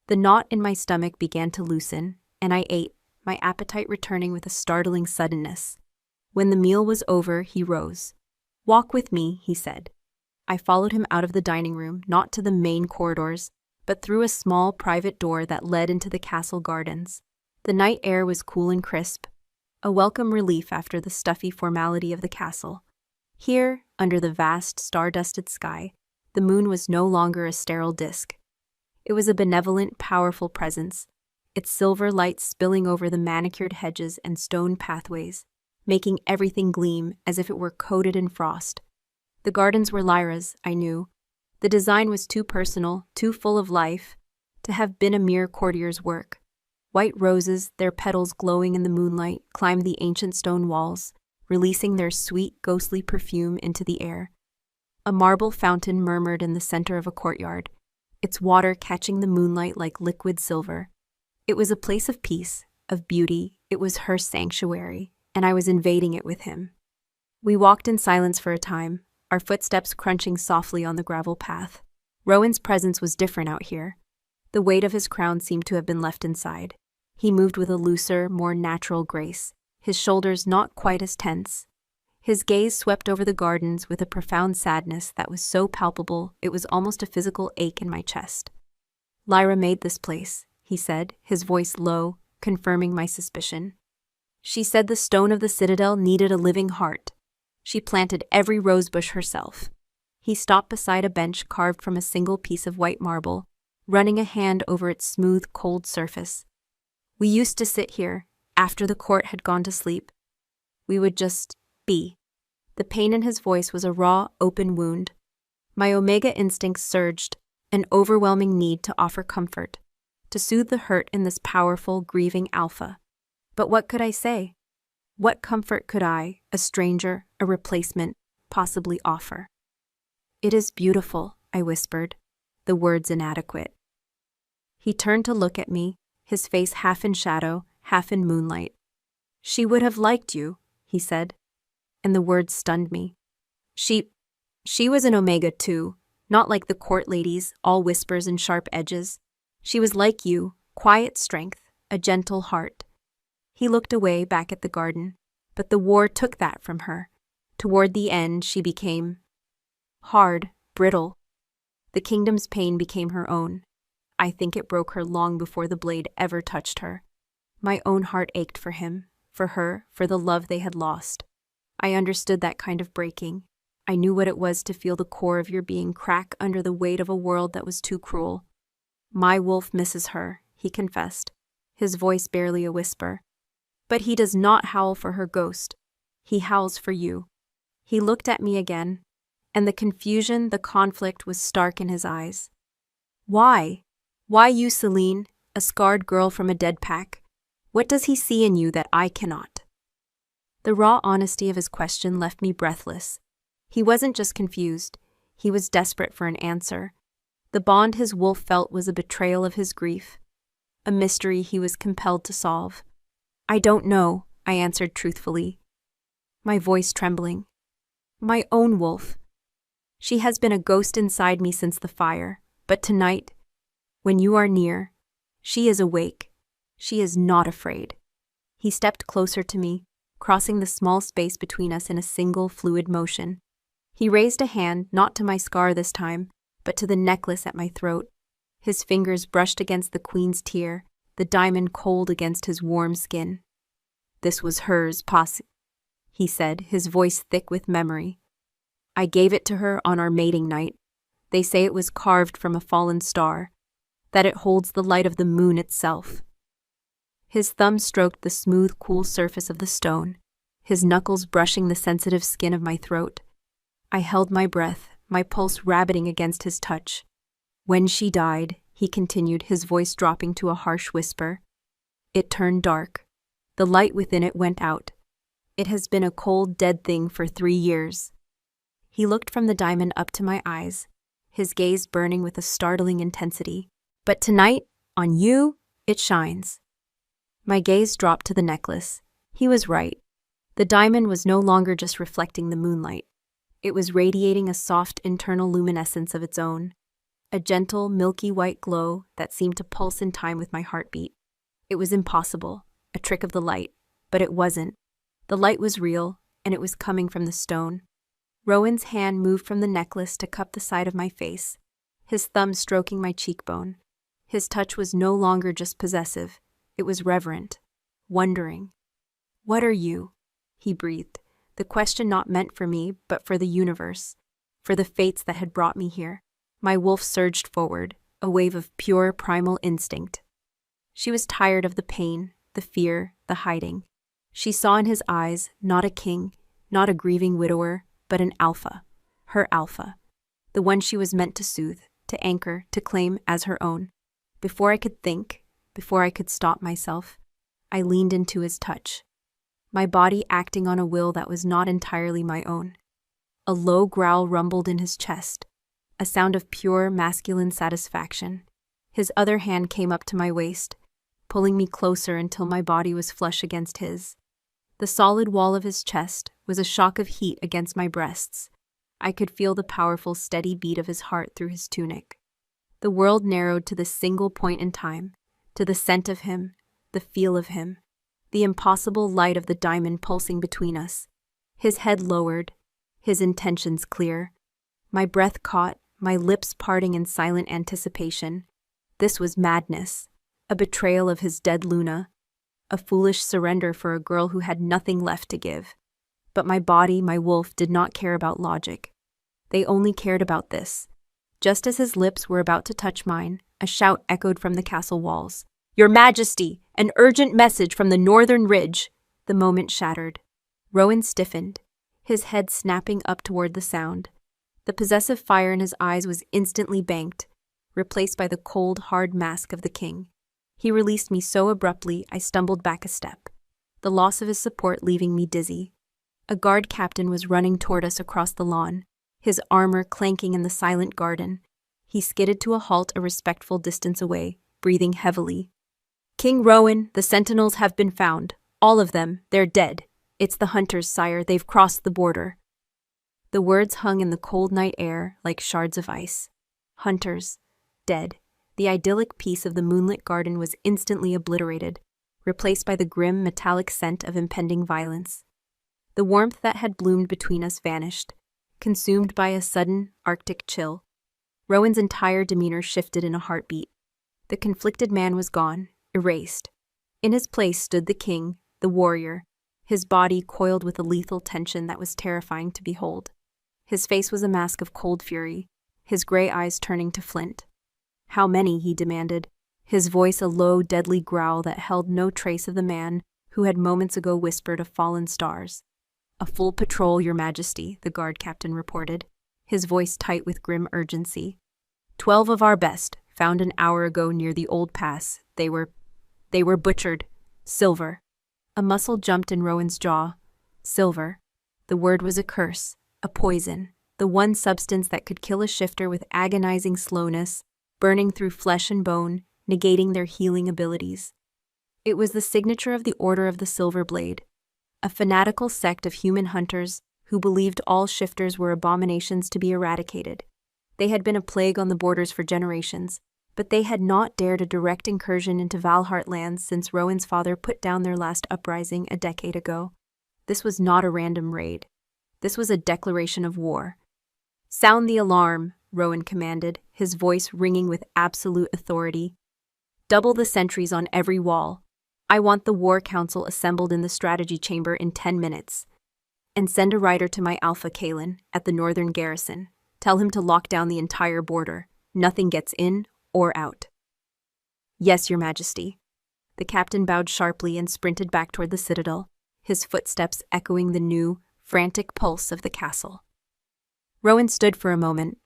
The knot in my stomach began to loosen, and I ate, my appetite returning with a startling suddenness. When the meal was over, he rose. "Walk with me," he said. I followed him out of the dining room, not to the main corridors, but through a small private door that led into the castle gardens. The night air was cool and crisp, a welcome relief after the stuffy formality of the castle. Here, under the vast, star-dusted sky, the moon was no longer a sterile disk. It was a benevolent, powerful presence, its silver light spilling over the manicured hedges and stone pathways, making everything gleam as if it were coated in frost. The gardens were Lyra's, I knew. The design was too personal, too full of life, to have been a mere courtier's work. White roses, their petals glowing in the moonlight, climbed the ancient stone walls, releasing their sweet, ghostly perfume into the air. A marble fountain murmured in the center of a courtyard, its water catching the moonlight like liquid silver. It was a place of peace, of beauty. It was her sanctuary, and I was invading it with him. We walked in silence for a time, our footsteps crunching softly on the gravel path. Rowan's presence was different out here. The weight of his crown seemed to have been left inside. He moved with a looser, more natural grace, his shoulders not quite as tense. His gaze swept over the gardens with a profound sadness that was so palpable it was almost a physical ache in my chest. "Lyra made this place," he said, his voice low, confirming my suspicion. "She said the stone of the citadel needed a living heart. She planted every rosebush herself." He stopped beside a bench carved from a single piece of white marble, running a hand over its smooth, cold surface. "We used to sit here, after the court had gone to sleep. We would just be." The pain in his voice was a raw, open wound. My Omega instincts surged, an overwhelming need to offer comfort. to soothe the hurt in this powerful, grieving alpha. But what could I say? What comfort could I, a stranger, a replacement, possibly offer? "It is beautiful," I whispered, the words inadequate. He turned to look at me, his face half in shadow, half in moonlight. "She would have liked you," he said, and the words stunned me. She was an Omega too, not like the court ladies, all whispers and sharp edges. She was like you, quiet strength, a gentle heart. He looked away back at the garden, but the war took that from her. Toward the end, she became hard, brittle. The kingdom's pain became her own. I think it broke her long before the blade ever touched her. My own heart ached for him, for her, for the love they had lost. I understood that kind of breaking. I knew what it was to feel the core of your being crack under the weight of a world that was too cruel. "My wolf misses her," he confessed, his voice barely a whisper. "But he does not howl for her ghost. He howls for you." He looked at me again, and the confusion, the conflict was stark in his eyes. "Why? Why you, Celine, a scarred girl from a dead pack? What does he see in you that I cannot?" The raw honesty of his question left me breathless. He wasn't just confused, he was desperate for an answer. The bond his wolf felt was a betrayal of his grief, a mystery he was compelled to solve. "I don't know," I answered truthfully, my voice trembling. "My own wolf. She has been a ghost inside me since the fire, but tonight, when you are near, she is awake. She is not afraid." He stepped closer to me, crossing the small space between us in a single fluid motion. He raised a hand, not to my scar this time, but to the necklace at my throat. His fingers brushed against the queen's tear, the diamond cold against his warm skin. "This was hers, he said, his voice thick with memory. "I gave it to her on our mating night. They say it was carved from a fallen star, that it holds the light of the moon itself." His thumb stroked the smooth, cool surface of the stone, his knuckles brushing the sensitive skin of my throat. I held my breath, my pulse rabbiting against his touch. "When she died," he continued, his voice dropping to a harsh whisper, "it turned dark. The light within it went out. It has been a cold, dead thing for 3 years. He looked from the diamond up to my eyes, his gaze burning with a startling intensity. "But tonight, on you, it shines." My gaze dropped to the necklace. He was right. The diamond was no longer just reflecting the moonlight. It was radiating a soft internal luminescence of its own, a gentle, milky white glow that seemed to pulse in time with my heartbeat. It was impossible, a trick of the light, but it wasn't. The light was real, and it was coming from the stone. Rowan's hand moved from the necklace to cup the side of my face, his thumb stroking my cheekbone. His touch was no longer just possessive, it was reverent, wondering. "What are you?" he breathed, the question not meant for me, but for the universe, for the fates that had brought me here. My wolf surged forward, a wave of pure primal instinct. She was tired of the pain, the fear, the hiding. She saw in his eyes not a king, not a grieving widower, but an alpha, her alpha, the one she was meant to soothe, to anchor, to claim as her own. Before I could think, before I could stop myself, I leaned into his touch, my body acting on a will that was not entirely my own. A low growl rumbled in his chest, a sound of pure masculine satisfaction. His other hand came up to my waist, pulling me closer until my body was flush against his. The solid wall of his chest was a shock of heat against my breasts. I could feel the powerful, steady beat of his heart through his tunic. The world narrowed to this single point in time, to the scent of him, the feel of him, the impossible light of the diamond pulsing between us. His head lowered, his intentions clear. My breath caught, my lips parting in silent anticipation. This was madness, a betrayal of his dead Luna, a foolish surrender for a girl who had nothing left to give. But my body, my wolf, did not care about logic. They only cared about this. Just as his lips were about to touch mine, a shout echoed from the castle walls. "Your Majesty, an urgent message from the northern ridge!" The moment shattered. Rowan stiffened, his head snapping up toward the sound. The possessive fire in his eyes was instantly banked, replaced by the cold, hard mask of the king. He released me so abruptly I stumbled back a step, the loss of his support leaving me dizzy. A guard captain was running toward us across the lawn, his armor clanking in the silent garden. He skidded to a halt a respectful distance away, breathing heavily. "King Rowan, the sentinels have been found. All of them, they're dead. It's the hunters, sire, they've crossed the border." The words hung in the cold night air like shards of ice. Hunters, dead. The idyllic peace of the moonlit garden was instantly obliterated, replaced by the grim, metallic scent of impending violence. The warmth that had bloomed between us vanished, consumed by a sudden, arctic chill. Rowan's entire demeanor shifted in a heartbeat. The conflicted man was gone, erased. In his place stood the king, the warrior, his body coiled with a lethal tension that was terrifying to behold. His face was a mask of cold fury, his gray eyes turning to flint. "How many?" he demanded, his voice a low, deadly growl that held no trace of the man who had moments ago whispered of fallen stars. "A full patrol, your majesty," the guard captain reported, his voice tight with grim urgency. 12 of our best, found an hour ago near the old pass. They were butchered. Silver." A muscle jumped in Rowan's jaw. Silver. The word was a curse, a poison, the one substance that could kill a shifter with agonizing slowness, burning through flesh and bone, negating their healing abilities. It was the signature of the Order of the Silver Blade, a fanatical sect of human hunters who believed all shifters were abominations to be eradicated. They had been a plague on the borders for generations, but they had not dared a direct incursion into Valhart lands since Rowan's father put down their last uprising a decade ago. This was not a random raid. This was a declaration of war. "Sound the alarm," Rowan commanded, his voice ringing with absolute authority. "Double the sentries on every wall. I want the War Council assembled in the strategy chamber in 10 minutes. And send a rider to my Alpha Kalen at the northern garrison. Tell him to lock down the entire border. Nothing gets in or out." "Yes, your majesty." The captain bowed sharply and sprinted back toward the citadel, his footsteps echoing the new, frantic pulse of the castle. Rowan stood for a moment,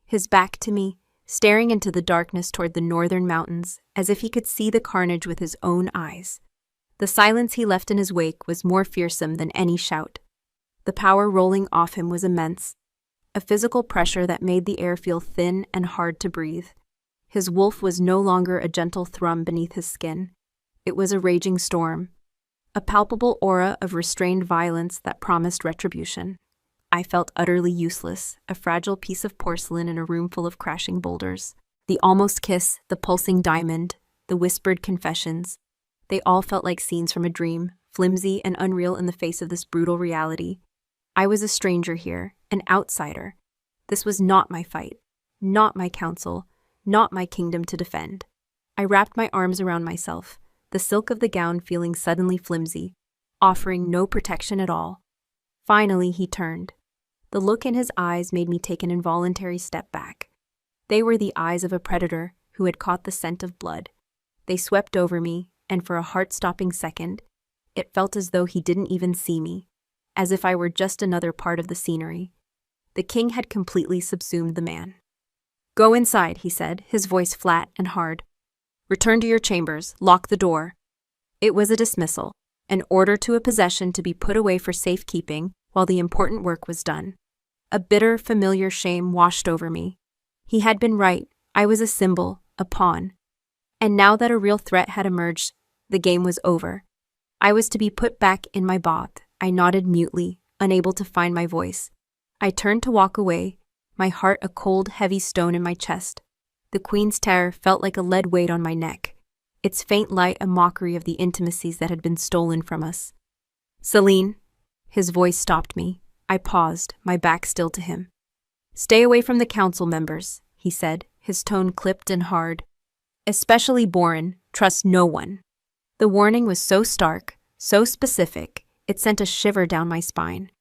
his back to me, staring into the darkness toward the northern mountains, as if he could see the carnage with his own eyes. The silence he left in his wake was more fearsome than any shout. The power rolling off him was immense, a physical pressure that made the air feel thin and hard to breathe. His wolf was no longer a gentle thrum beneath his skin. It was a raging storm, a palpable aura of restrained violence that promised retribution. I felt utterly useless, a fragile piece of porcelain in a room full of crashing boulders. The almost kiss, the pulsing diamond, the whispered confessions, they all felt like scenes from a dream, flimsy and unreal in the face of this brutal reality. I was a stranger here, an outsider. This was not my fight, not my council, not my kingdom to defend. I wrapped my arms around myself, the silk of the gown feeling suddenly flimsy, offering no protection at all. Finally, he turned. The look in his eyes made me take an involuntary step back. They were the eyes of a predator who had caught the scent of blood. They swept over me, and for a heart-stopping second, it felt as though he didn't even see me, as if I were just another part of the scenery. The king had completely subsumed the man. "Go inside," he said, his voice flat and hard. "Return to your chambers, lock the door." It was a dismissal, an order to a possession to be put away for safekeeping while the important work was done. A bitter, familiar shame washed over me. He had been right. I was a symbol, a pawn. And now that a real threat had emerged, the game was over. I was to be put back in my booth. I nodded mutely, unable to find my voice. I turned to walk away, my heart a cold, heavy stone in my chest. The Queen's terror felt like a lead weight on my neck, its faint light a mockery of the intimacies that had been stolen from us. "Celine," his voice stopped me. I paused, my back still to him. "Stay away from the council members," he said, his tone clipped and hard. "Especially Boren, trust no one." The warning was so stark, so specific, it sent a shiver down my spine.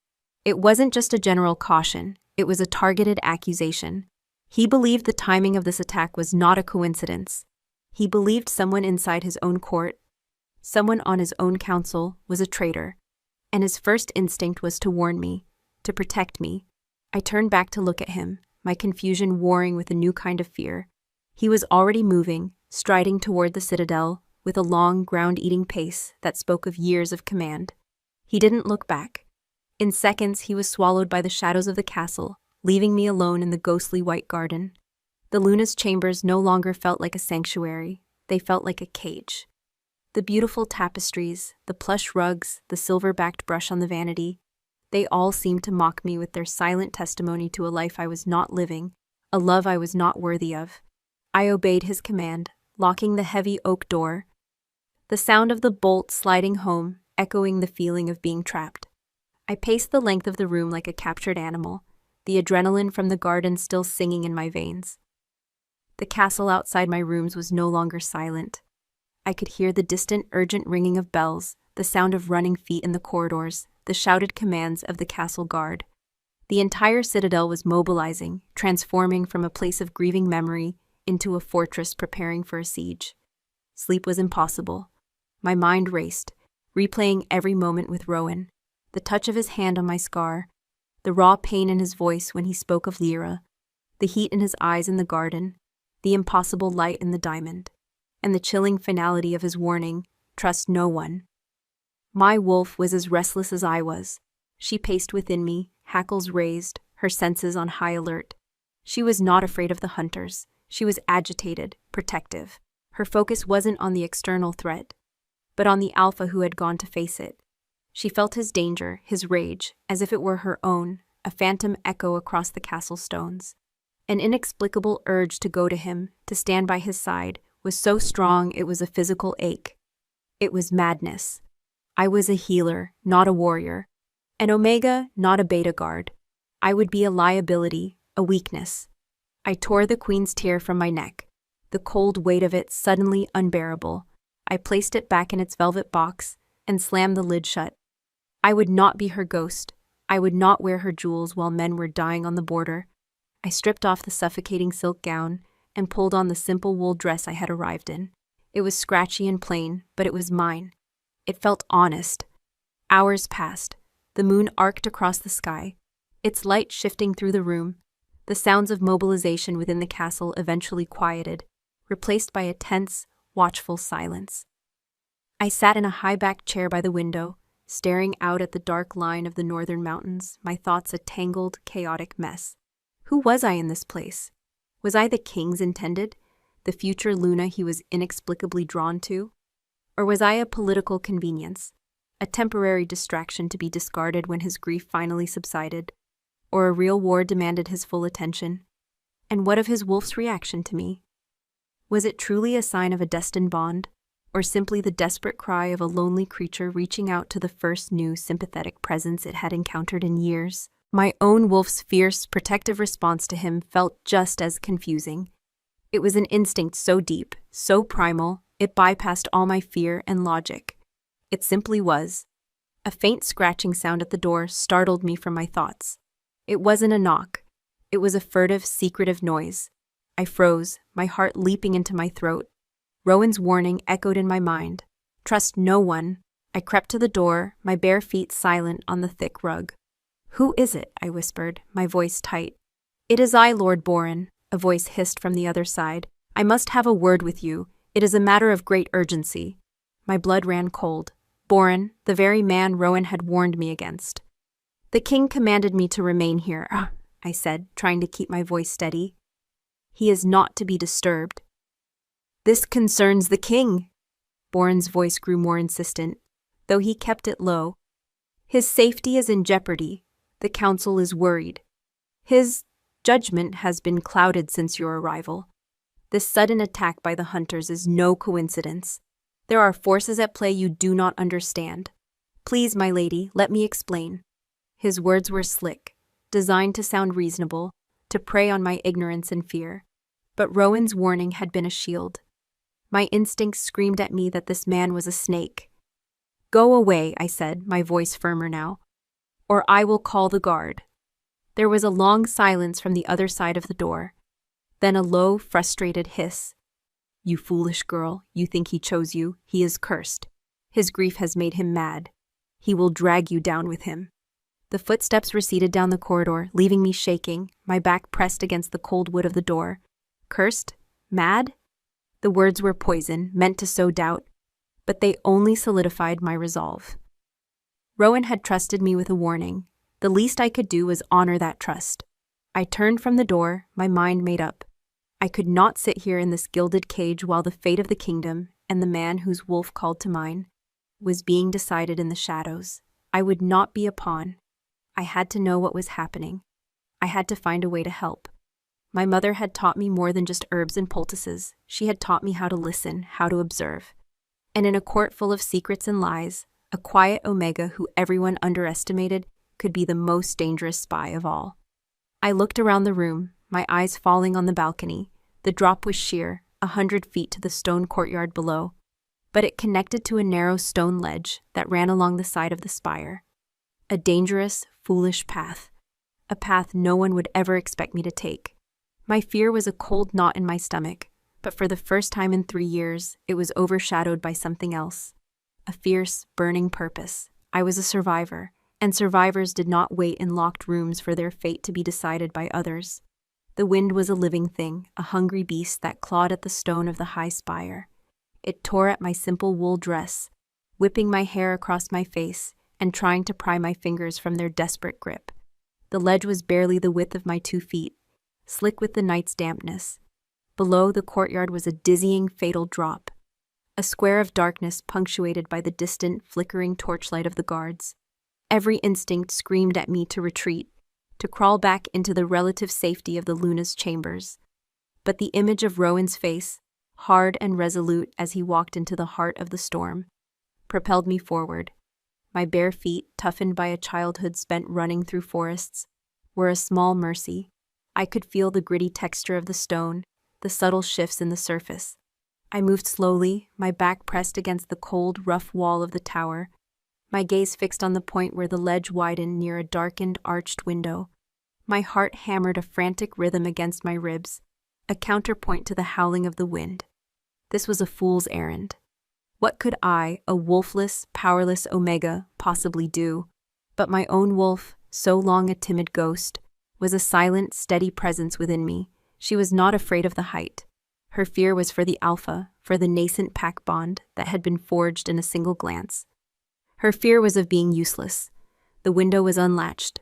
It wasn't just a general caution, it was a targeted accusation. He believed the timing of this attack was not a coincidence. He believed someone inside his own court, someone on his own council, was a traitor. And his first instinct was to warn me, to protect me. I turned back to look at him, my confusion warring with a new kind of fear. He was already moving, striding toward the citadel, with a long, ground-eating pace that spoke of years of command. He didn't look back. In seconds, he was swallowed by the shadows of the castle, leaving me alone in the ghostly white garden. The Luna's chambers no longer felt like a sanctuary. They felt like a cage. The beautiful tapestries, the plush rugs, the silver-backed brush on the vanity, they all seemed to mock me with their silent testimony to a life I was not living, a love I was not worthy of. I obeyed his command, locking the heavy oak door, the sound of the bolt sliding home, echoing the feeling of being trapped. I paced the length of the room like a captured animal, the adrenaline from the garden still singing in my veins. The castle outside my rooms was no longer silent. I could hear the distant, urgent ringing of bells, the sound of running feet in the corridors, the shouted commands of the castle guard. The entire citadel was mobilizing, transforming from a place of grieving memory into a fortress preparing for a siege. Sleep was impossible. My mind raced, replaying every moment with Rowan, the touch of his hand on my scar, the raw pain in his voice when he spoke of Lyra, the heat in his eyes in the garden, the impossible light in the diamond, and the chilling finality of his warning, trust no one. My wolf was as restless as I was. She paced within me, hackles raised, her senses on high alert. She was not afraid of the hunters. She was agitated, protective. Her focus wasn't on the external threat, but on the alpha who had gone to face it. She felt his danger, his rage, as if it were her own, a phantom echo across the castle stones. An inexplicable urge to go to him, to stand by his side, was so strong it was a physical ache. It was madness. I was a healer, not a warrior. An Omega, not a Beta guard. I would be a liability, a weakness. I tore the queen's tear from my neck, the cold weight of it suddenly unbearable. I placed it back in its velvet box and slammed the lid shut. I would not be her ghost. I would not wear her jewels while men were dying on the border. I stripped off the suffocating silk gown and pulled on the simple wool dress I had arrived in. It was scratchy and plain, but it was mine. It felt honest. Hours passed. The moon arced across the sky, its light shifting through the room. The sounds of mobilization within the castle eventually quieted, replaced by a tense, watchful silence. I sat in a high-backed chair by the window, staring out at the dark line of the northern mountains, my thoughts a tangled, chaotic mess. Who was I in this place? Was I the king's intended, the future Luna he was inexplicably drawn to? Or was I a political convenience, a temporary distraction to be discarded when his grief finally subsided, or a real war demanded his full attention? And what of his wolf's reaction to me? Was it truly a sign of a destined bond, or simply the desperate cry of a lonely creature reaching out to the first new sympathetic presence it had encountered in years? My own wolf's fierce, protective response to him felt just as confusing. It was an instinct so deep, so primal, it bypassed all my fear and logic. It simply was. A faint scratching sound at the door startled me from my thoughts. It wasn't a knock. It was a furtive, secretive noise. I froze, my heart leaping into my throat. Rowan's warning echoed in my mind. Trust no one. I crept to the door, my bare feet silent on the thick rug. Who is it? I whispered, my voice tight. It is I, Lord Boren, a voice hissed from the other side. I must have a word with you. It is a matter of great urgency. My blood ran cold. Boren, the very man Rowan had warned me against. The king commanded me to remain here, I said, trying to keep my voice steady. He is not to be disturbed. This concerns the king. Boren's voice grew more insistent, though he kept it low. His safety is in jeopardy. The council is worried. His judgment has been clouded since your arrival. This sudden attack by the hunters is no coincidence. There are forces at play you do not understand. Please, my lady, let me explain. His words were slick, designed to sound reasonable, to prey on my ignorance and fear. But Rowan's warning had been a shield. My instincts screamed at me that this man was a snake. Go away, I said, my voice firmer now, or I will call the guard. There was a long silence from the other side of the door, then a low, frustrated hiss. You foolish girl, you think he chose you. He is cursed. His grief has made him mad. He will drag you down with him. The footsteps receded down the corridor, leaving me shaking, my back pressed against the cold wood of the door. Cursed? Mad? The words were poison, meant to sow doubt. but they only solidified my resolve. Rowan had trusted me with a warning. The least I could do was honor that trust. I turned from the door, my mind made up. I could not sit here in this gilded cage while the fate of the kingdom and the man whose wolf called to mine was being decided in the shadows. I would not be a pawn. I had to know what was happening. I had to find a way to help. My mother had taught me more than just herbs and poultices. She had taught me how to listen, how to observe. And in a court full of secrets and lies, a quiet Omega who everyone underestimated could be the most dangerous spy of all. I looked around the room, my eyes falling on the balcony. The drop was sheer, 100 feet to the stone courtyard below, but it connected to a narrow stone ledge that ran along the side of the spire. A dangerous, foolish path. A path no one would ever expect me to take. My fear was a cold knot in my stomach, but for the first time in 3 years, it was overshadowed by something else. A fierce, burning purpose. I was a survivor, and survivors did not wait in locked rooms for their fate to be decided by others. The wind was a living thing, a hungry beast that clawed at the stone of the high spire. It tore at my simple wool dress, whipping my hair across my face and trying to pry my fingers from their desperate grip. The ledge was barely the width of my 2 feet, slick with the night's dampness. Below, the courtyard was a dizzying, fatal drop, a square of darkness punctuated by the distant, flickering torchlight of the guards. Every instinct screamed at me to retreat, to crawl back into the relative safety of the Luna's chambers. But the image of Rowan's face, hard and resolute as he walked into the heart of the storm, propelled me forward. My bare feet, toughened by a childhood spent running through forests, were a small mercy. I could feel the gritty texture of the stone, the subtle shifts in the surface. I moved slowly, my back pressed against the cold, rough wall of the tower, my gaze fixed on the point where the ledge widened near a darkened, arched window. My heart hammered a frantic rhythm against my ribs, a counterpoint to the howling of the wind. This was a fool's errand. What could I, a wolfless, powerless Omega, possibly do? But my own wolf, so long a timid ghost, was a silent, steady presence within me. She was not afraid of the height. Her fear was for the alpha, for the nascent pack bond that had been forged in a single glance. Her fear was of being useless. The window was unlatched,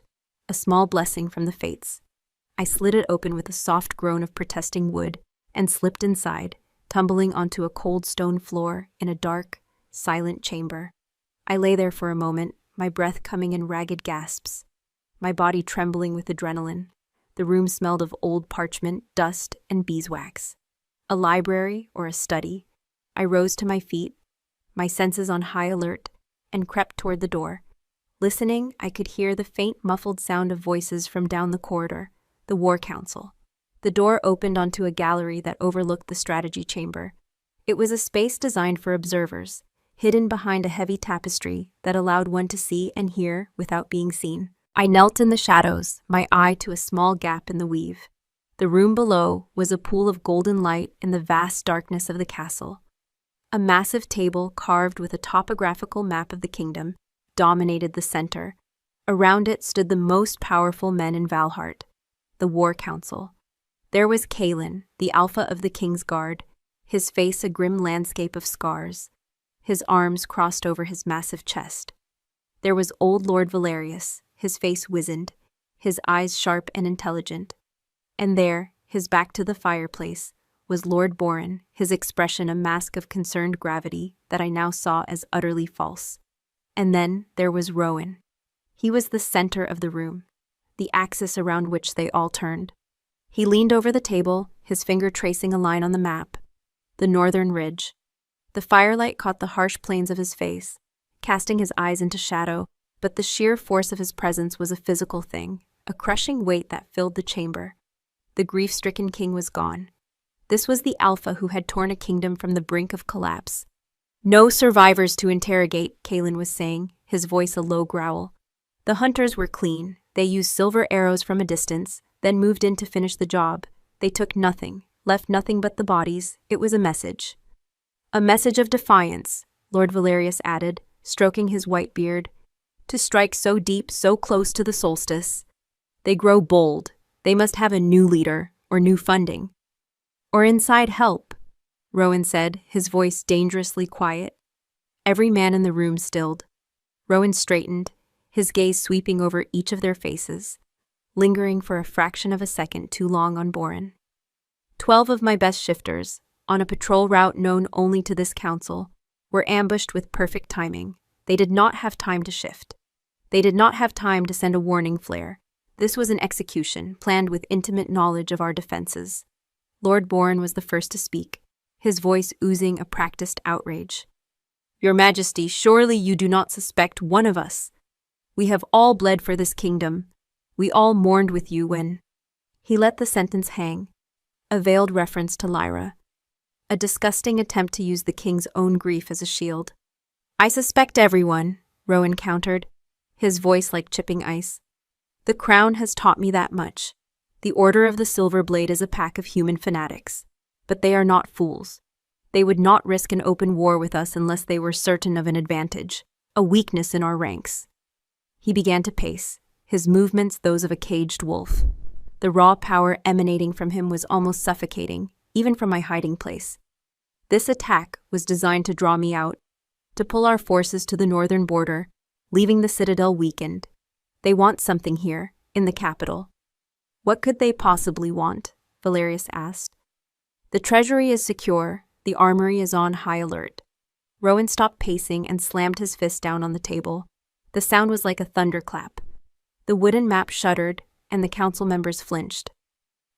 a small blessing from the fates. I slid it open with a soft groan of protesting wood and slipped inside, tumbling onto a cold stone floor in a dark, silent chamber. I lay there for a moment, my breath coming in ragged gasps, my body trembling with adrenaline. The room smelled of old parchment, dust, and beeswax. A library or a study. I rose to my feet, my senses on high alert, and crept toward the door. Listening, I could hear the faint, muffled sound of voices from down the corridor, the War Council. The door opened onto a gallery that overlooked the strategy chamber. It was a space designed for observers, hidden behind a heavy tapestry that allowed one to see and hear without being seen. I knelt in the shadows, my eye to a small gap in the weave. The room below was a pool of golden light in the vast darkness of the castle. A massive table carved with a topographical map of the kingdom dominated the center. Around it stood the most powerful men in Valhart, the War Council. There was Kalen, the alpha of the King's Guard, his face a grim landscape of scars, his arms crossed over his massive chest. There was old Lord Valerius, his face wizened, his eyes sharp and intelligent. And there, his back to the fireplace, was Lord Boren, his expression a mask of concerned gravity that I now saw as utterly false. And then there was Rowan. He was the center of the room, the axis around which they all turned. He leaned over the table, his finger tracing a line on the map, the northern ridge. The firelight caught the harsh planes of his face, casting his eyes into shadow, but the sheer force of his presence was a physical thing, a crushing weight that filled the chamber. The grief-stricken king was gone. This was the alpha who had torn a kingdom from the brink of collapse. No survivors to interrogate, Kalen was saying, his voice a low growl. The hunters were clean. They used silver arrows from a distance, then moved in to finish the job. They took nothing, left nothing but the bodies. It was a message. A message of defiance, Lord Valerius added, stroking his white beard. To strike so deep, so close to the solstice. They grow bold. They must have a new leader, or new funding. Or inside help, Rowan said, his voice dangerously quiet. Every man in the room stilled. Rowan straightened, his gaze sweeping over each of their faces, lingering for a fraction of a second too long on Boren. 12 of my best shifters, on a patrol route known only to this council, were ambushed with perfect timing. They did not have time to shift. They did not have time to send a warning flare. This was an execution, planned with intimate knowledge of our defenses. Lord Boren was the first to speak, his voice oozing a practiced outrage. Your Majesty, surely you do not suspect one of us. We have all bled for this kingdom. We all mourned with you when... He let the sentence hang, a veiled reference to Lyra, a disgusting attempt to use the king's own grief as a shield. I suspect everyone, Rowan countered, his voice like chipping ice. The crown has taught me that much. The Order of the Silver Blade is a pack of human fanatics, but they are not fools. They would not risk an open war with us unless they were certain of an advantage, a weakness in our ranks. He began to pace, his movements those of a caged wolf. The raw power emanating from him was almost suffocating, even from my hiding place. This attack was designed to draw me out, to pull our forces to the northern border, leaving the citadel weakened. They want something here, in the capital. What could they possibly want? Valerius asked. The treasury is secure, the armory is on high alert. Rowan stopped pacing and slammed his fist down on the table. The sound was like a thunderclap. The wooden map shuddered, and the council members flinched.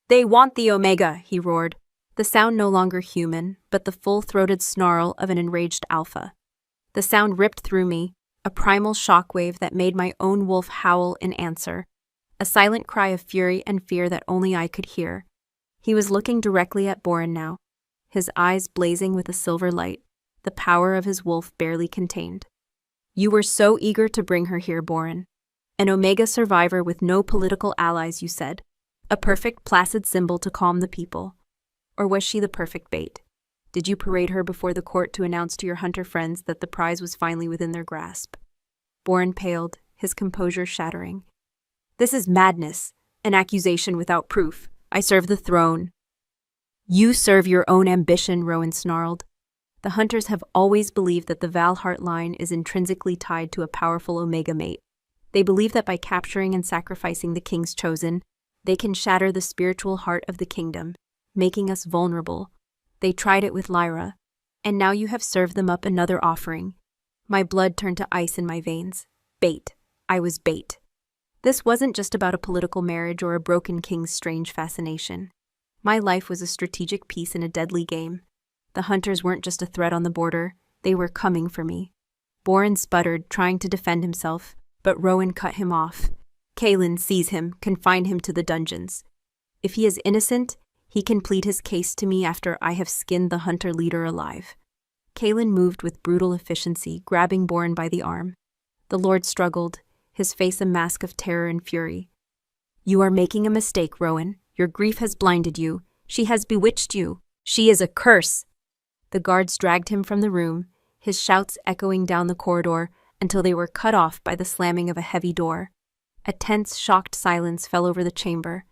They want the Omega, he roared, the sound no longer human, but the full-throated snarl of an enraged alpha. The sound ripped through me, a primal shockwave that made my own wolf howl in answer, a silent cry of fury and fear that only I could hear. He was looking directly at Boren now, his eyes blazing with a silver light, the power of his wolf barely contained. You were so eager to bring her here, Boren. An Omega survivor with no political allies, you said. A perfect, placid symbol to calm the people. Or was she the perfect bait? Did you parade her before the court to announce to your hunter friends that the prize was finally within their grasp? Boren paled, his composure shattering. This is madness, an accusation without proof. I serve the throne. You serve your own ambition, Rowan snarled. The hunters have always believed that the Valhart line is intrinsically tied to a powerful Omega mate. They believe that by capturing and sacrificing the king's chosen, they can shatter the spiritual heart of the kingdom, making us vulnerable. They tried it with Lyra, and now you have served them up another offering. My blood turned to ice in my veins. Bait. I was bait. This wasn't just about a political marriage or a broken king's strange fascination. My life was a strategic piece in a deadly game. The hunters weren't just a threat on the border, they were coming for me. Boren sputtered, trying to defend himself, but Rowan cut him off. Kaelin, seize him, confine him to the dungeons. If he is innocent, he can plead his case to me after I have skinned the hunter leader alive. Kaelin moved with brutal efficiency, grabbing Boren by the arm. The Lord struggled, his face a mask of terror and fury. You are making a mistake, Rowan. Your grief has blinded you. She has bewitched you. She is a curse. The guards dragged him from the room, his shouts echoing down the corridor until they were cut off by the slamming of a heavy door. A tense, shocked silence fell over the chamber.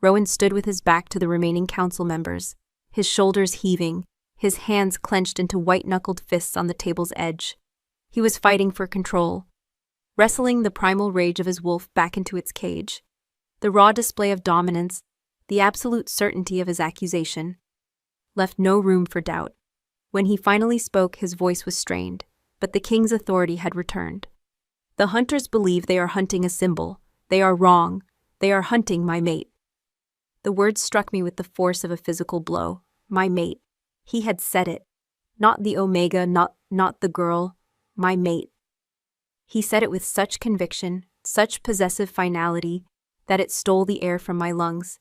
Rowan stood with his back to the remaining council members, his shoulders heaving, his hands clenched into white-knuckled fists on the table's edge. He was fighting for control, wrestling the primal rage of his wolf back into its cage. The raw display of dominance, the absolute certainty of his accusation, left no room for doubt. When he finally spoke, his voice was strained, but the king's authority had returned. The hunters believe they are hunting a symbol. They are wrong. They are hunting my mate. The words struck me with the force of a physical blow. My mate. He had said it. Not the Omega, not the girl. My mate. He said it with such conviction, such possessive finality, that it stole the air from my lungs.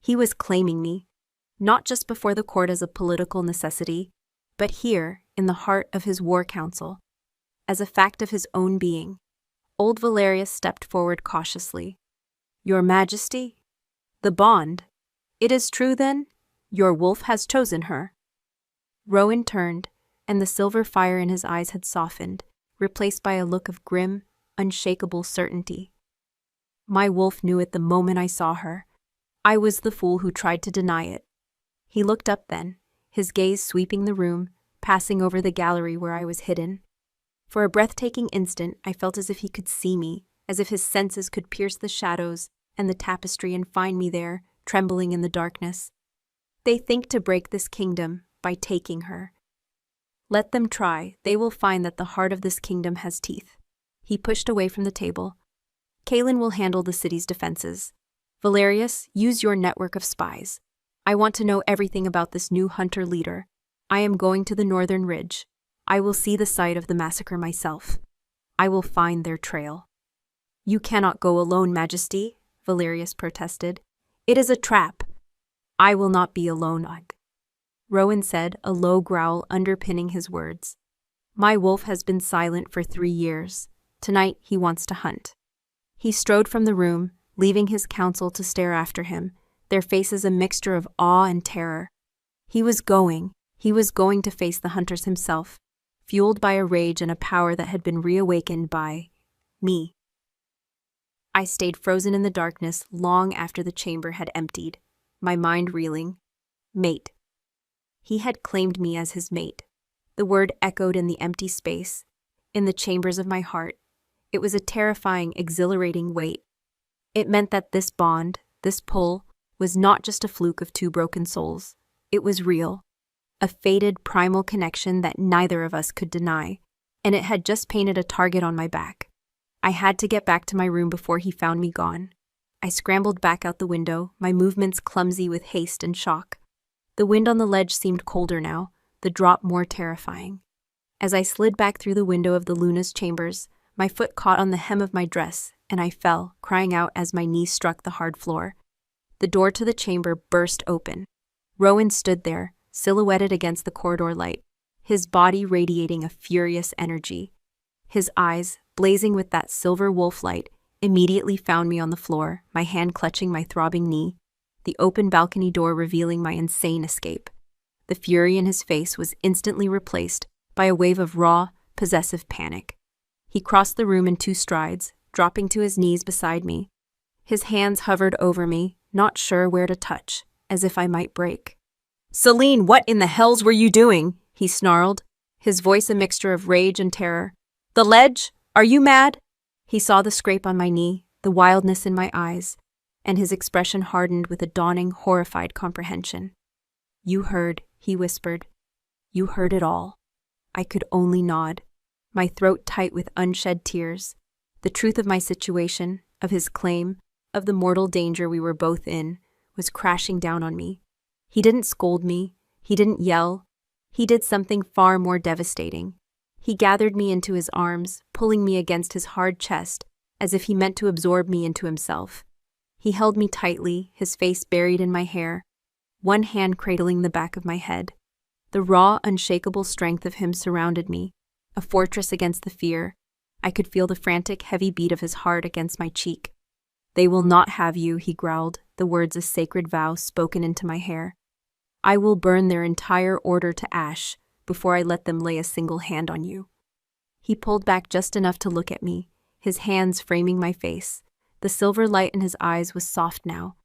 He was claiming me, not just before the court as a political necessity, but here, in the heart of his war council, as a fact of his own being. Old Valerius stepped forward cautiously. Your Majesty? The bond. It is true, then? Your wolf has chosen her. Rowan turned, and the silver fire in his eyes had softened, replaced by a look of grim, unshakable certainty. My wolf knew it the moment I saw her. I was the fool who tried to deny it. He looked up then, his gaze sweeping the room, passing over the gallery where I was hidden. For a breathtaking instant, I felt as if he could see me, as if his senses could pierce the shadows and the tapestry and find me there, trembling in the darkness. They think to break this kingdom by taking her. Let them try, they will find that the heart of this kingdom has teeth. He pushed away from the table. Kaelin will handle the city's defenses. Valerius, use your network of spies. I want to know everything about this new hunter leader. I am going to the northern ridge. I will see the site of the massacre myself. I will find their trail. You cannot go alone, Majesty, Valerius protested. It is a trap. I will not be alone, Rowan said, a low growl underpinning his words. My wolf has been silent for 3 years. Tonight he wants to hunt. He strode from the room, leaving his council to stare after him, their faces a mixture of awe and terror. He was going to face the hunters himself, fueled by a rage and a power that had been reawakened by me. I stayed frozen in the darkness long after the chamber had emptied, my mind reeling. Mate. He had claimed me as his mate. The word echoed in the empty space, in the chambers of my heart. It was a terrifying, exhilarating weight. It meant that this bond, this pull, was not just a fluke of 2 broken souls. It was real. A fated, primal connection that neither of us could deny, and it had just painted a target on my back. I had to get back to my room before he found me gone. I scrambled back out the window, my movements clumsy with haste and shock. The wind on the ledge seemed colder now, the drop more terrifying. As I slid back through the window of the Luna's chambers, my foot caught on the hem of my dress, and I fell, crying out as my knee struck the hard floor. The door to the chamber burst open. Rowan stood there, silhouetted against the corridor light, his body radiating a furious energy. His eyes, blazing with that silver wolf light, immediately found me on the floor, my hand clutching my throbbing knee, the open balcony door revealing my insane escape. The fury in his face was instantly replaced by a wave of raw, possessive panic. He crossed the room in 2 strides, dropping to his knees beside me. His hands hovered over me, not sure where to touch, as if I might break. "Celine, what in the hells were you doing?" he snarled, his voice a mixture of rage and terror. "The ledge? Are you mad?" He saw the scrape on my knee, the wildness in my eyes, and his expression hardened with a dawning, horrified comprehension. "You heard," he whispered. "You heard it all." I could only nod, my throat tight with unshed tears. The truth of my situation, of his claim, of the mortal danger we were both in, was crashing down on me. He didn't scold me. He didn't yell. He did something far more devastating. He gathered me into his arms, pulling me against his hard chest, as if he meant to absorb me into himself. He held me tightly, his face buried in my hair, one hand cradling the back of my head. The raw, unshakable strength of him surrounded me, a fortress against the fear. I could feel the frantic, heavy beat of his heart against my cheek. "They will not have you," he growled, the words a sacred vow spoken into my hair. "I will burn their entire order to ash before I let them lay a single hand on you." He pulled back just enough to look at me, his hands framing my face. The silver light in his eyes was soft now,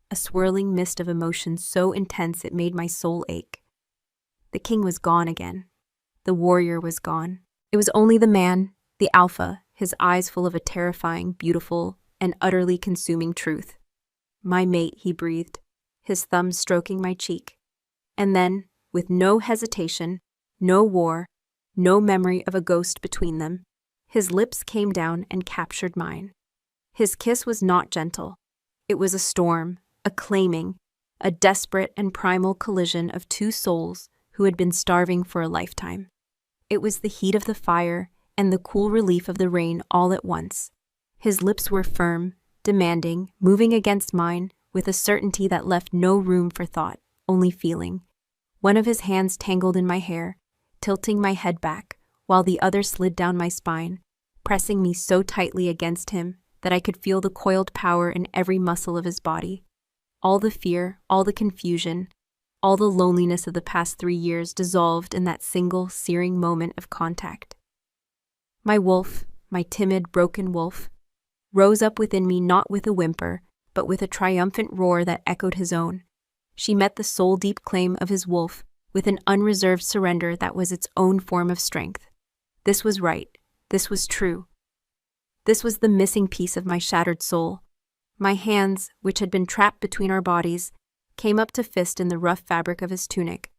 a swirling mist of emotion so intense it made my soul ache. The king was gone again. The warrior was gone. It was only the man, the alpha, his eyes full of a terrifying, beautiful, and utterly consuming truth. "My mate," he breathed, his thumbs stroking my cheek. And then, with no hesitation, no war, no memory of a ghost between them, his lips came down and captured mine. His kiss was not gentle. It was a storm, a claiming, a desperate and primal collision of 2 souls who had been starving for a lifetime. It was the heat of the fire and the cool relief of the rain all at once. His lips were firm, demanding, moving against mine with a certainty that left no room for thought, only feeling. One of his hands tangled in my hair, tilting my head back, while the other slid down my spine, pressing me so tightly against him that I could feel the coiled power in every muscle of his body. All the fear, all the confusion, all the loneliness of the past 3 years dissolved in that single, searing moment of contact. My wolf, my timid, broken wolf, rose up within me not with a whimper, but with a triumphant roar that echoed his own. She met the soul-deep claim of his wolf with an unreserved surrender that was its own form of strength. This was right. This was true. This was the missing piece of my shattered soul. My hands, which had been trapped between our bodies, came up to fist in the rough fabric of his tunic,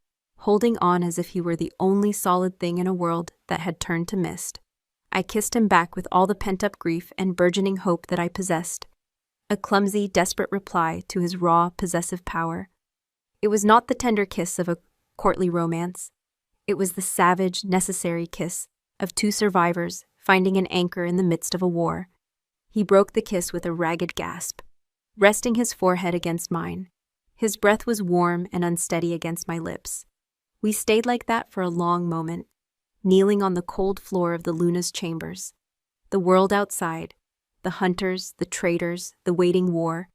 holding on as if he were the only solid thing in a world that had turned to mist. I kissed him back with all the pent-up grief and burgeoning hope that I possessed. A clumsy, desperate reply to his raw, possessive power. It was not the tender kiss of a courtly romance. It was the savage, necessary kiss of two survivors finding an anchor in the midst of a war. He broke the kiss with a ragged gasp, resting his forehead against mine. His breath was warm and unsteady against my lips. We stayed like that for a long moment, kneeling on the cold floor of the Luna's chambers. The world outside, the hunters, the traitors, the waiting war,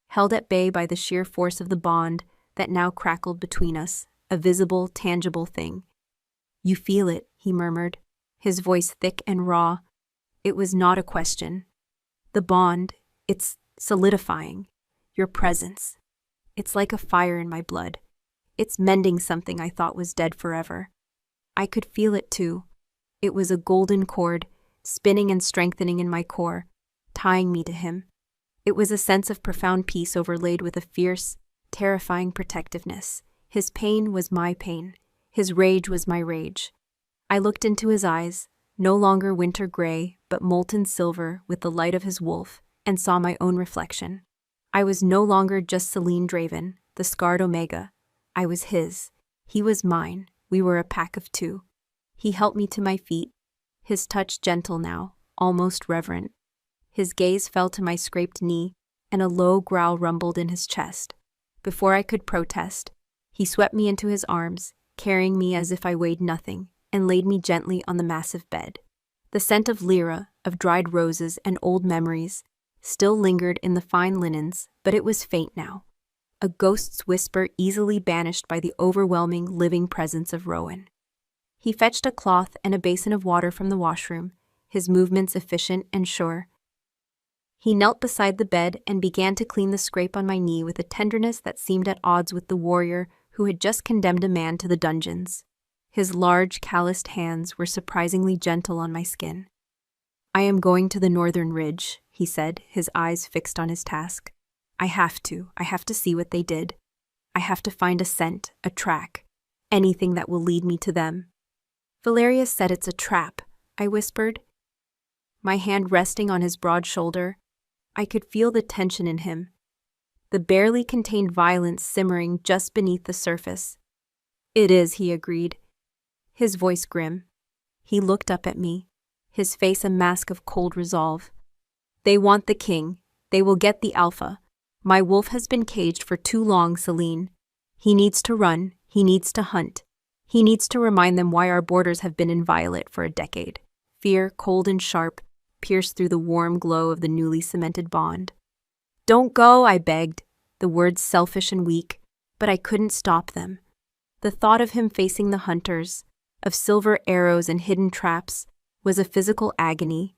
held at bay by the sheer force of the bond that now crackled between us, a visible, tangible thing. "You feel it," he murmured, his voice thick and raw. It was not a question. "The bond, it's solidifying. Your presence. It's like a fire in my blood. It's mending something I thought was dead forever." I could feel it too. It was a golden cord, spinning and strengthening in my core, tying me to him. It was a sense of profound peace overlaid with a fierce, terrifying protectiveness. His pain was my pain. His rage was my rage. I looked into his eyes, no longer winter gray, but molten silver with the light of his wolf, and saw my own reflection. I was no longer just Celine Draven, the scarred Omega. I was his. He was mine. We were a pack of two. He helped me to my feet, his touch gentle now, almost reverent. His gaze fell to my scraped knee, and a low growl rumbled in his chest. Before I could protest, he swept me into his arms, carrying me as if I weighed nothing, and laid me gently on the massive bed. The scent of lyra, of dried roses and old memories, still lingered in the fine linens, but it was faint now. A ghost's whisper easily banished by the overwhelming living presence of Rowan. He fetched a cloth and a basin of water from the washroom, his movements efficient and sure. He knelt beside the bed and began to clean the scrape on my knee with a tenderness that seemed at odds with the warrior who had just condemned a man to the dungeons. His large, calloused hands were surprisingly gentle on my skin. "I am going to the northern ridge," he said, his eyes fixed on his task. I have to see what they did. I have to find a scent, a track, anything that will lead me to them." "Valerius said it's a trap," I whispered. My hand resting on his broad shoulder, I could feel the tension in him, the barely contained violence simmering just beneath the surface. "It is," he agreed, his voice grim. He looked up at me, his face a mask of cold resolve. "They want the king. They will get the alpha. My wolf has been caged for too long, Celine. He needs to run. He needs to hunt. He needs to remind them why our borders have been inviolate for a decade." Fear, cold and sharp, pierced through the warm glow of the newly cemented bond. "Don't go," I begged, the words selfish and weak, but I couldn't stop them. The thought of him facing the hunters, of silver arrows and hidden traps, was a physical agony.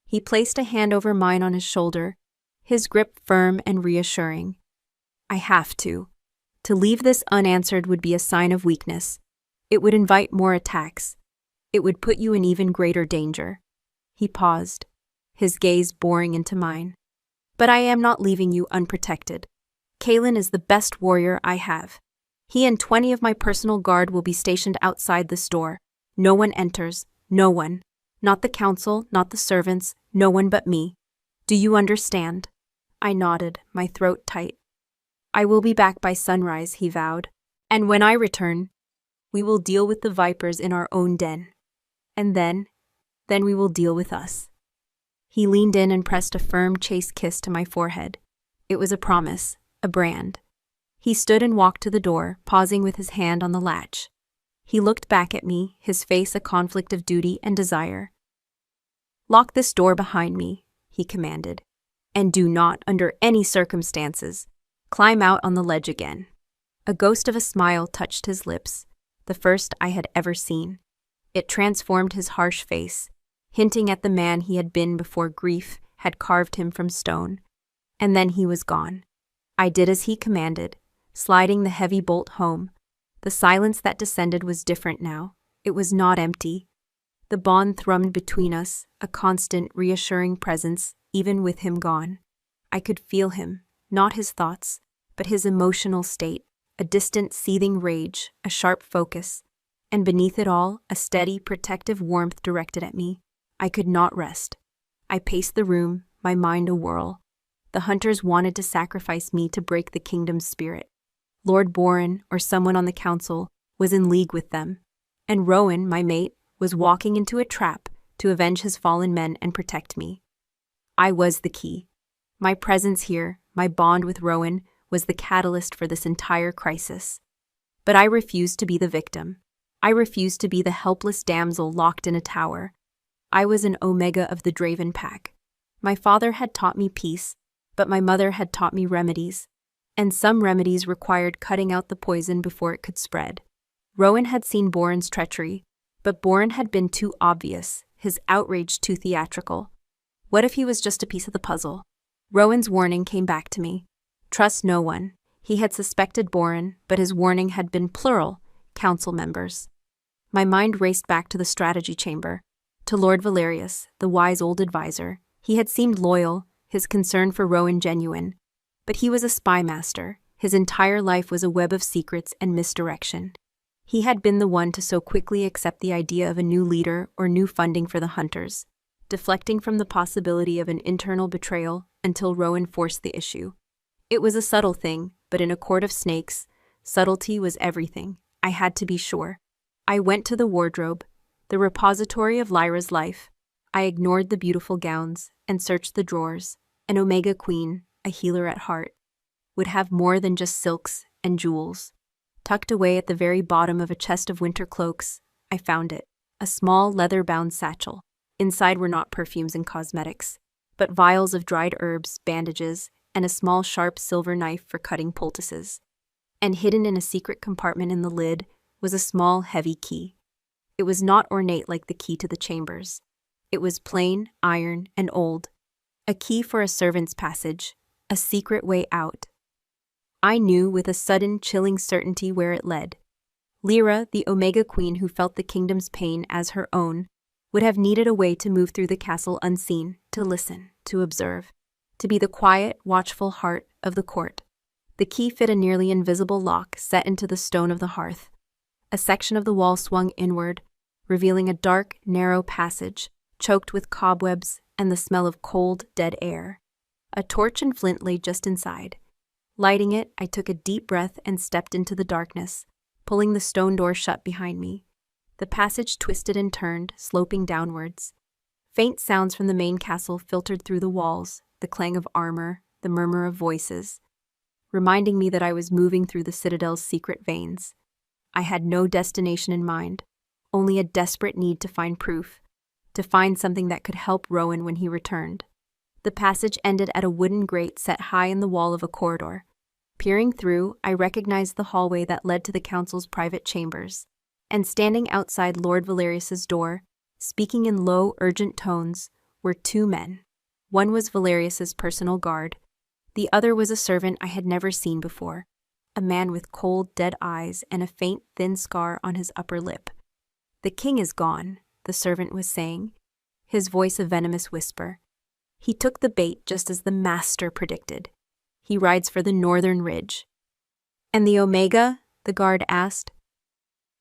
He placed a hand over mine on his shoulder, his grip firm and reassuring. "I have to. To leave this unanswered would be a sign of weakness. It would invite more attacks. It would put you in even greater danger." He paused, his gaze boring into mine. "But I am not leaving you unprotected. Kalen is the best warrior I have. He and 20 of my personal guard will be stationed outside this door. No one enters, no one. Not the council, not the servants, no one but me. Do you understand?" I nodded, my throat tight. "I will be back by sunrise," he vowed. "And when I return, we will deal with the vipers in our own den. And then we will deal with us." He leaned in and pressed a firm, chaste kiss to my forehead. It was a promise, a brand. He stood and walked to the door, pausing with his hand on the latch. He looked back at me, his face a conflict of duty and desire. "Lock this door behind me," he commanded. "And do not, under any circumstances, climb out on the ledge again." A ghost of a smile touched his lips, the first I had ever seen. It transformed his harsh face, hinting at the man he had been before grief had carved him from stone. And then he was gone. I did as he commanded, sliding the heavy bolt home. The silence that descended was different now. It was not empty. The bond thrummed between us, a constant, reassuring presence, even with him gone. I could feel him, not his thoughts, but his emotional state, a distant, seething rage, a sharp focus, and beneath it all, a steady, protective warmth directed at me. I could not rest. I paced the room, my mind a whirl. The hunters wanted to sacrifice me to break the kingdom's spirit. Lord Boren, or someone on the council, was in league with them. And Rowan, my mate, was walking into a trap to avenge his fallen men and protect me. I was the key. My presence here, my bond with Rowan, was the catalyst for this entire crisis. But I refused to be the victim. I refused to be the helpless damsel locked in a tower. I was an Omega of the Draven pack. My father had taught me peace, but my mother had taught me remedies. And some remedies required cutting out the poison before it could spread. Rowan had seen Boren's treachery, but Boren had been too obvious, his outrage too theatrical. What if he was just a piece of the puzzle? Rowan's warning came back to me. Trust no one. He had suspected Boren, but his warning had been plural, council members. My mind raced back to the strategy chamber, to Lord Valerius, the wise old advisor. He had seemed loyal, his concern for Rowan genuine. But he was a spy master. His entire life was a web of secrets and misdirection. He had been the one to so quickly accept the idea of a new leader or new funding for the hunters, deflecting from the possibility of an internal betrayal until Rowan forced the issue. It was a subtle thing, but in a court of snakes, subtlety was everything. I had to be sure. I went to the wardrobe, the repository of Lyra's life. I ignored the beautiful gowns and searched the drawers. An Omega Queen, a healer at heart, would have more than just silks and jewels. Tucked away at the very bottom of a chest of winter cloaks, I found it, a small leather-bound satchel. Inside were not perfumes and cosmetics, but vials of dried herbs, bandages, and a small sharp silver knife for cutting poultices. And hidden in a secret compartment in the lid was a small, heavy key. It was not ornate like the key to the chambers. It was plain, iron, and old. A key for a servant's passage, a secret way out. I knew with a sudden, chilling certainty where it led. Lyra, the Omega Queen who felt the kingdom's pain as her own, would have needed a way to move through the castle unseen, to listen, to observe, to be the quiet, watchful heart of the court. The key fit a nearly invisible lock set into the stone of the hearth. A section of the wall swung inward, revealing a dark, narrow passage, choked with cobwebs and the smell of cold, dead air. A torch and flint lay just inside. Lighting it, I took a deep breath and stepped into the darkness, pulling the stone door shut behind me. The passage twisted and turned, sloping downwards. Faint sounds from the main castle filtered through the walls, the clang of armor, the murmur of voices, reminding me that I was moving through the citadel's secret veins. I had no destination in mind, only a desperate need to find proof, to find something that could help Rowan when he returned. The passage ended at a wooden grate set high in the wall of a corridor. Peering through, I recognized the hallway that led to the council's private chambers. And standing outside Lord Valerius's door, speaking in low, urgent tones, were two men. One was Valerius's personal guard. The other was a servant I had never seen before, a man with cold, dead eyes and a faint, thin scar on his upper lip. "The king is gone," the servant was saying, his voice a venomous whisper. "He took the bait just as the master predicted. He rides for the northern ridge." "And the Omega?" the guard asked.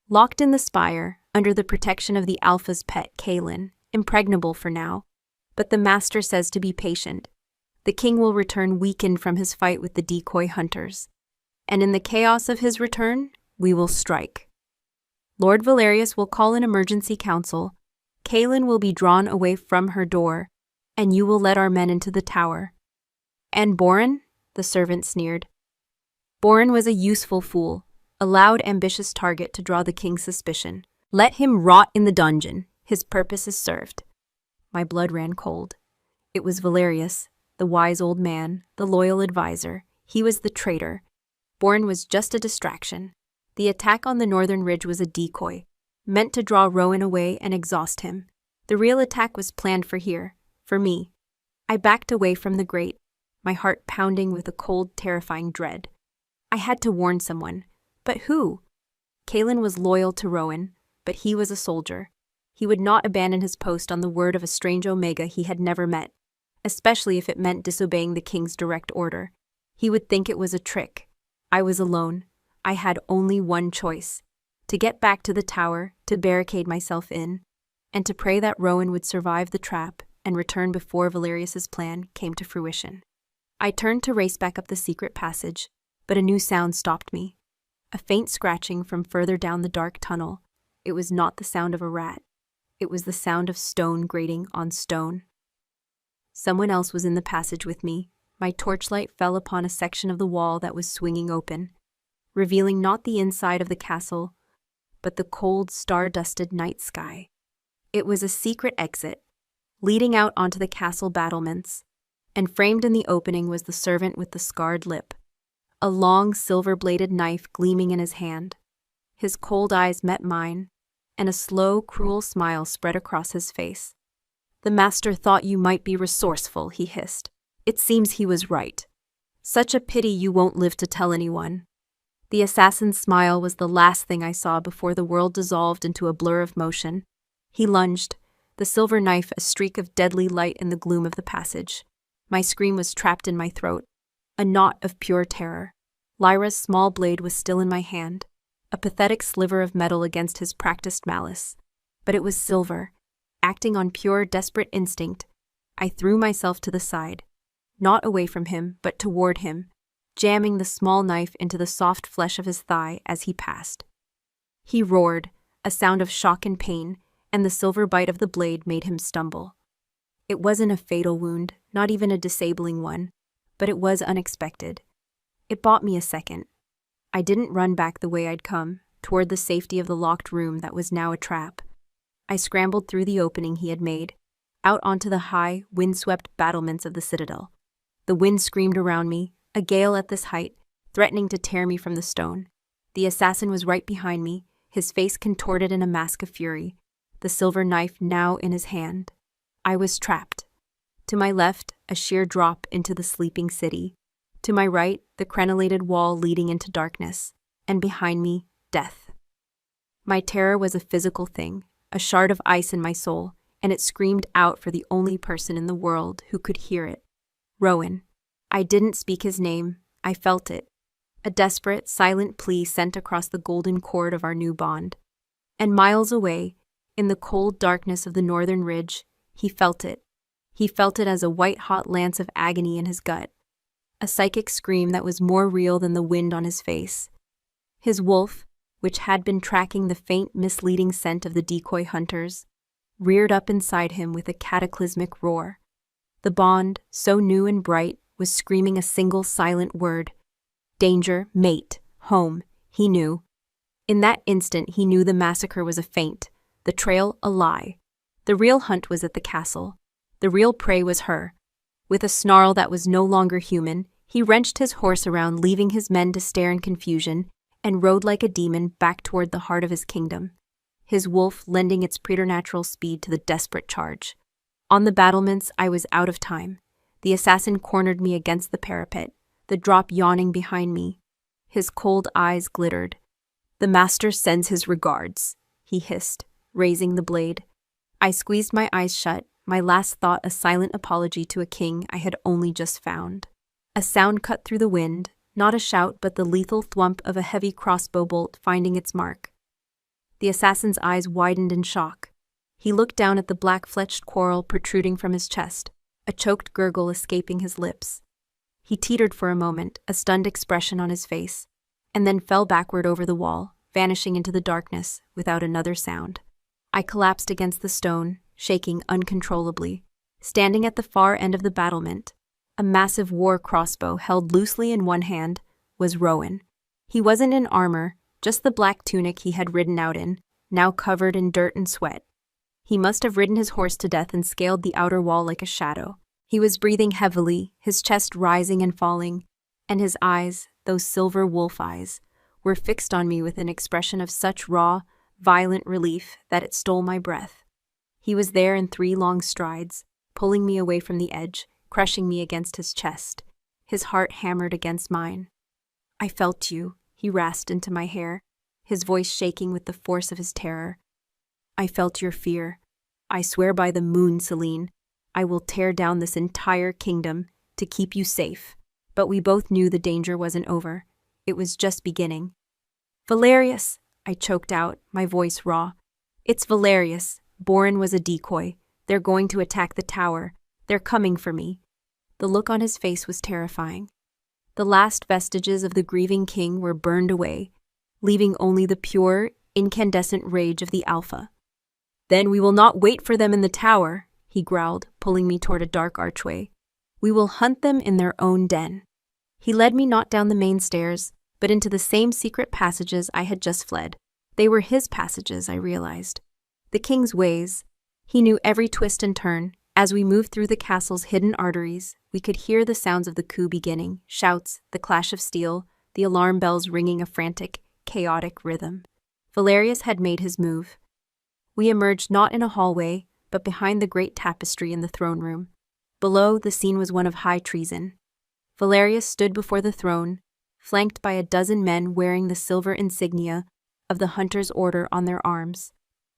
"Locked in the spire, under the protection of the Alpha's pet, Kaelin, impregnable for now. But the master says to be patient. The king will return weakened from his fight with the decoy hunters. And in the chaos of his return, we will strike. Lord Valerius will call an emergency council. Kaelin will be drawn away from her door, and you will let our men into the tower." "And Boren?" the servant sneered. Boren was a useful fool, a loud, ambitious target to draw the king's suspicion. "Let him rot in the dungeon. His purpose is served." My blood ran cold. It was Valerius, the wise old man, the loyal advisor. He was the traitor. Boren was just a distraction. The attack on the northern ridge was a decoy, meant to draw Rowan away and exhaust him. The real attack was planned for here, for me. I backed away from the grate, my heart pounding with a cold, terrifying dread. I had to warn someone. But who? Kaelin was loyal to Rowan, but he was a soldier. He would not abandon his post on the word of a strange Omega he had never met, especially if it meant disobeying the king's direct order. He would think it was a trick. I was alone. I had only one choice: to get back to the tower, to barricade myself in, and to pray that Rowan would survive the trap and return before Valerius's plan came to fruition. I turned to race back up the secret passage, but a new sound stopped me. A faint scratching from further down the dark tunnel. It was not the sound of a rat. It was the sound of stone grating on stone. Someone else was in the passage with me. My torchlight fell upon a section of the wall that was swinging open, revealing not the inside of the castle, but the cold, star-dusted night sky. It was a secret exit, leading out onto the castle battlements, and framed in the opening was the servant with the scarred lip, a long silver-bladed knife gleaming in his hand. His cold eyes met mine, and a slow, cruel smile spread across his face. "The master thought you might be resourceful," he hissed. "It seems he was right. Such a pity you won't live to tell anyone." The assassin's smile was the last thing I saw before the world dissolved into a blur of motion. He lunged, the silver knife a streak of deadly light in the gloom of the passage. My scream was trapped in my throat, a knot of pure terror. Lyra's small blade was still in my hand, a pathetic sliver of metal against his practiced malice. But it was silver. Acting on pure, desperate instinct, I threw myself to the side, not away from him, but toward him, jamming the small knife into the soft flesh of his thigh as he passed. He roared, a sound of shock and pain, and the silver bite of the blade made him stumble. It wasn't a fatal wound, not even a disabling one, but it was unexpected. It bought me a second. I didn't run back the way I'd come, toward the safety of the locked room that was now a trap. I scrambled through the opening he had made, out onto the high, wind-swept battlements of the citadel. The wind screamed around me, a gale at this height, threatening to tear me from the stone. The assassin was right behind me, his face contorted in a mask of fury, the silver knife now in his hand. I was trapped. To my left, a sheer drop into the sleeping city. To my right, the crenellated wall leading into darkness. And behind me, death. My terror was a physical thing, a shard of ice in my soul, and it screamed out for the only person in the world who could hear it. Rowan. I didn't speak his name, I felt it. A desperate, silent plea sent across the golden cord of our new bond. And miles away, in the cold darkness of the northern ridge, he felt it. He felt it as a white-hot lance of agony in his gut. A psychic scream that was more real than the wind on his face. His wolf, which had been tracking the faint, misleading scent of the decoy hunters, reared up inside him with a cataclysmic roar. The bond, so new and bright, was screaming a single silent word. Danger, mate, home, he knew. In that instant he knew the massacre was a feint, the trail a lie. The real hunt was at the castle. The real prey was her. With a snarl that was no longer human, he wrenched his horse around, leaving his men to stare in confusion, and rode like a demon back toward the heart of his kingdom, his wolf lending its preternatural speed to the desperate charge. On the battlements, I was out of time. The assassin cornered me against the parapet, the drop yawning behind me. His cold eyes glittered. "The master sends his regards," he hissed, raising the blade. I squeezed my eyes shut, my last thought a silent apology to a king I had only just found. A sound cut through the wind, not a shout but the lethal thwump of a heavy crossbow bolt finding its mark. The assassin's eyes widened in shock. He looked down at the black-fletched quarrel protruding from his chest, a choked gurgle escaping his lips. He teetered for a moment, a stunned expression on his face, and then fell backward over the wall, vanishing into the darkness without another sound. I collapsed against the stone, shaking uncontrollably. Standing at the far end of the battlement, a massive war crossbow held loosely in one hand, was Rowan. He wasn't in armor, just the black tunic he had ridden out in, now covered in dirt and sweat. He must have ridden his horse to death and scaled the outer wall like a shadow. He was breathing heavily, his chest rising and falling, and his eyes, those silver wolf eyes, were fixed on me with an expression of such raw, violent relief that it stole my breath. He was there in 3 long strides, pulling me away from the edge, crushing me against his chest. His heart hammered against mine. "I felt you," he rasped into my hair, his voice shaking with the force of his terror. I felt your fear. I swear by the moon, Celine, I will tear down this entire kingdom to keep you safe. But we both knew the danger wasn't over. It was just beginning. Valerius, I choked out, my voice raw. It's Valerius. Boren was a decoy. They're going to attack the tower. They're coming for me. The look on his face was terrifying. The last vestiges of the grieving king were burned away, leaving only the pure, incandescent rage of the Alpha. Then we will not wait for them in the tower, he growled, pulling me toward a dark archway. We will hunt them in their own den. He led me not down the main stairs, but into the same secret passages I had just fled. They were his passages, I realized. The king's ways. He knew every twist and turn. As we moved through the castle's hidden arteries, we could hear the sounds of the coup beginning, shouts, the clash of steel, the alarm bells ringing a frantic, chaotic rhythm. Valerius had made his move. We emerged not in a hallway, but behind the great tapestry in the throne room. Below, the scene was one of high treason. Valerius stood before the throne, flanked by a dozen men wearing the silver insignia of the Hunter's Order on their arms.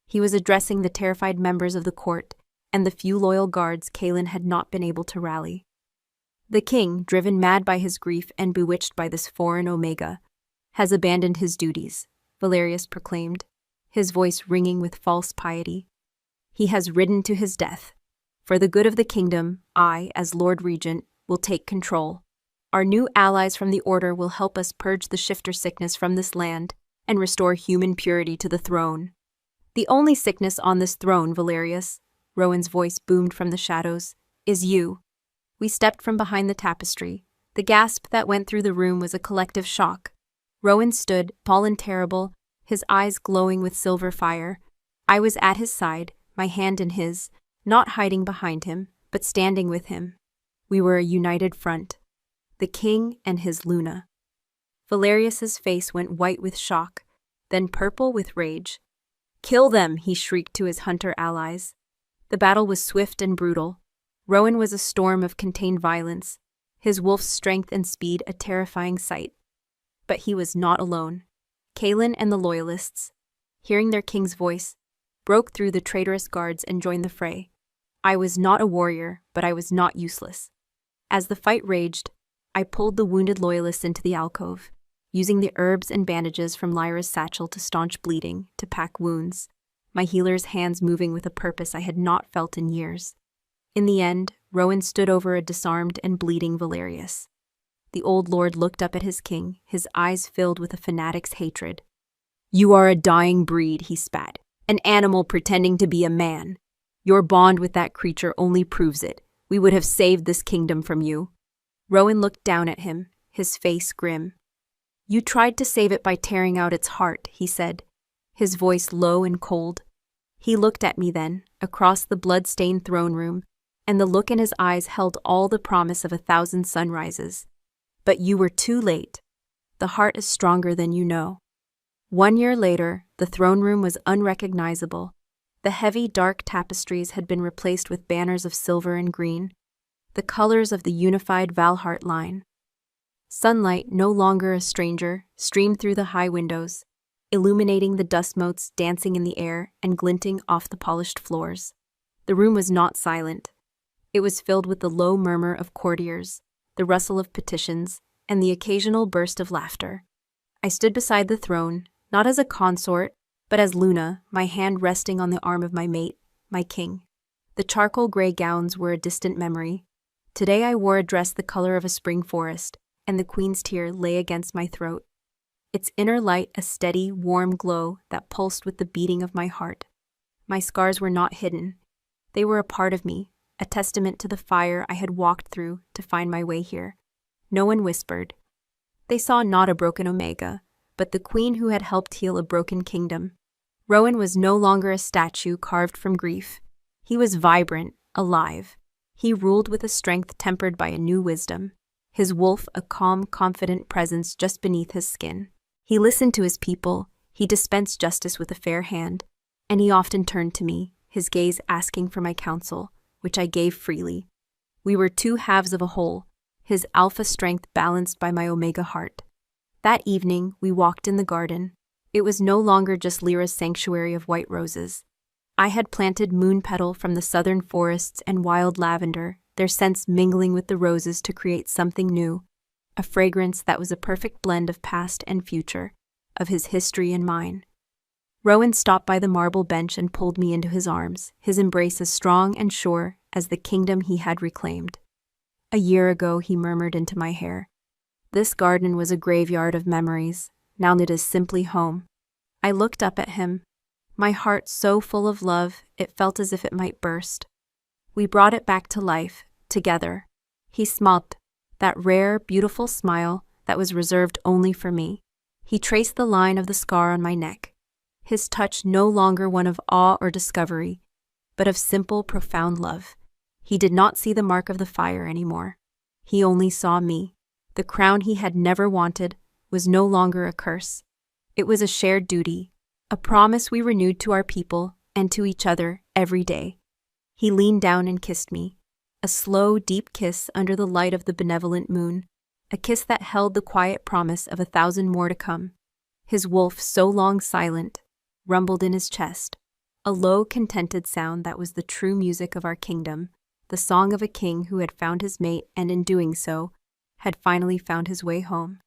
He was addressing the terrified members of the court and the few loyal guards Kaelin had not been able to rally. The king, driven mad by his grief and bewitched by this foreign Omega, has abandoned his duties, Valerius proclaimed, his voice ringing with false piety. He has ridden to his death. For the good of the kingdom, I, as Lord Regent, will take control. Our new allies from the Order will help us purge the shifter sickness from this land and restore human purity to the throne. The only sickness on this throne, Valerius, Rowan's voice boomed from the shadows, is you. We stepped from behind the tapestry. The gasp that went through the room was a collective shock. Rowan stood, tall and terrible, his eyes glowing with silver fire. I was at his side, my hand in his, not hiding behind him, but standing with him. We were a united front. The king and his Luna. Valerius's face went white with shock, then purple with rage. Kill them, he shrieked to his hunter allies. The battle was swift and brutal. Rowan was a storm of contained violence, his wolf's strength and speed a terrifying sight. But he was not alone. Kaelin and the Loyalists, hearing their king's voice, broke through the traitorous guards and joined the fray. I was not a warrior, but I was not useless. As the fight raged, I pulled the wounded Loyalists into the alcove, using the herbs and bandages from Lyra's satchel to staunch bleeding, to pack wounds, my healer's hands moving with a purpose I had not felt in years. In the end, Rowan stood over a disarmed and bleeding Valerius. The old lord looked up at his king, his eyes filled with a fanatic's hatred. You are a dying breed, he spat, an animal pretending to be a man. Your bond with that creature only proves it. We would have saved this kingdom from you. Rowan looked down at him, his face grim. You tried to save it by tearing out its heart, he said, his voice low and cold. He looked at me then, across the blood-stained throne room, and the look in his eyes held all the promise of 1,000 sunrises. But you were too late. The heart is stronger than you know. 1 year later, the throne room was unrecognizable. The heavy, dark tapestries had been replaced with banners of silver and green, the colors of the unified Valhart line. Sunlight, no longer a stranger, streamed through the high windows, illuminating the dust motes dancing in the air and glinting off the polished floors. The room was not silent. It was filled with the low murmur of courtiers, the rustle of petitions, and the occasional burst of laughter. I stood beside the throne, not as a consort, but as Luna, my hand resting on the arm of my mate, my king. The charcoal gray gowns were a distant memory. Today I wore a dress the color of a spring forest, and the queen's tear lay against my throat. Its inner light a steady, warm glow that pulsed with the beating of my heart. My scars were not hidden. They were a part of me, a testament to the fire I had walked through to find my way here. No one whispered. They saw not a broken Omega, but the queen who had helped heal a broken kingdom. Rowan was no longer a statue carved from grief. He was vibrant, alive. He ruled with a strength tempered by a new wisdom. His wolf a calm, confident presence just beneath his skin. He listened to his people, he dispensed justice with a fair hand, and he often turned to me, his gaze asking for my counsel, which I gave freely. We were two halves of a whole, his alpha strength balanced by my Omega heart. That evening, we walked in the garden. It was no longer just Lyra's sanctuary of white roses. I had planted moon petal from the southern forests and wild lavender, their scents mingling with the roses to create something new, a fragrance that was a perfect blend of past and future, of his history and mine. Rowan stopped by the marble bench and pulled me into his arms, his embrace as strong and sure as the kingdom he had reclaimed. "A year ago," he murmured into my hair. "This garden was a graveyard of memories. Now it is simply home." I looked up at him, my heart so full of love it felt as if it might burst. We brought it back to life, together. He smiled, that rare, beautiful smile that was reserved only for me. He traced the line of the scar on my neck, his touch no longer one of awe or discovery, but of simple, profound love. He did not see the mark of the fire anymore. He only saw me. The crown he had never wanted was no longer a curse. It was a shared duty, a promise we renewed to our people and to each other every day. He leaned down and kissed me, a slow, deep kiss under the light of the benevolent moon, a kiss that held the quiet promise of 1,000 more to come. His wolf, so long silent, rumbled in his chest, a low, contented sound that was the true music of our kingdom, the song of a king who had found his mate and in doing so, had finally found his way home.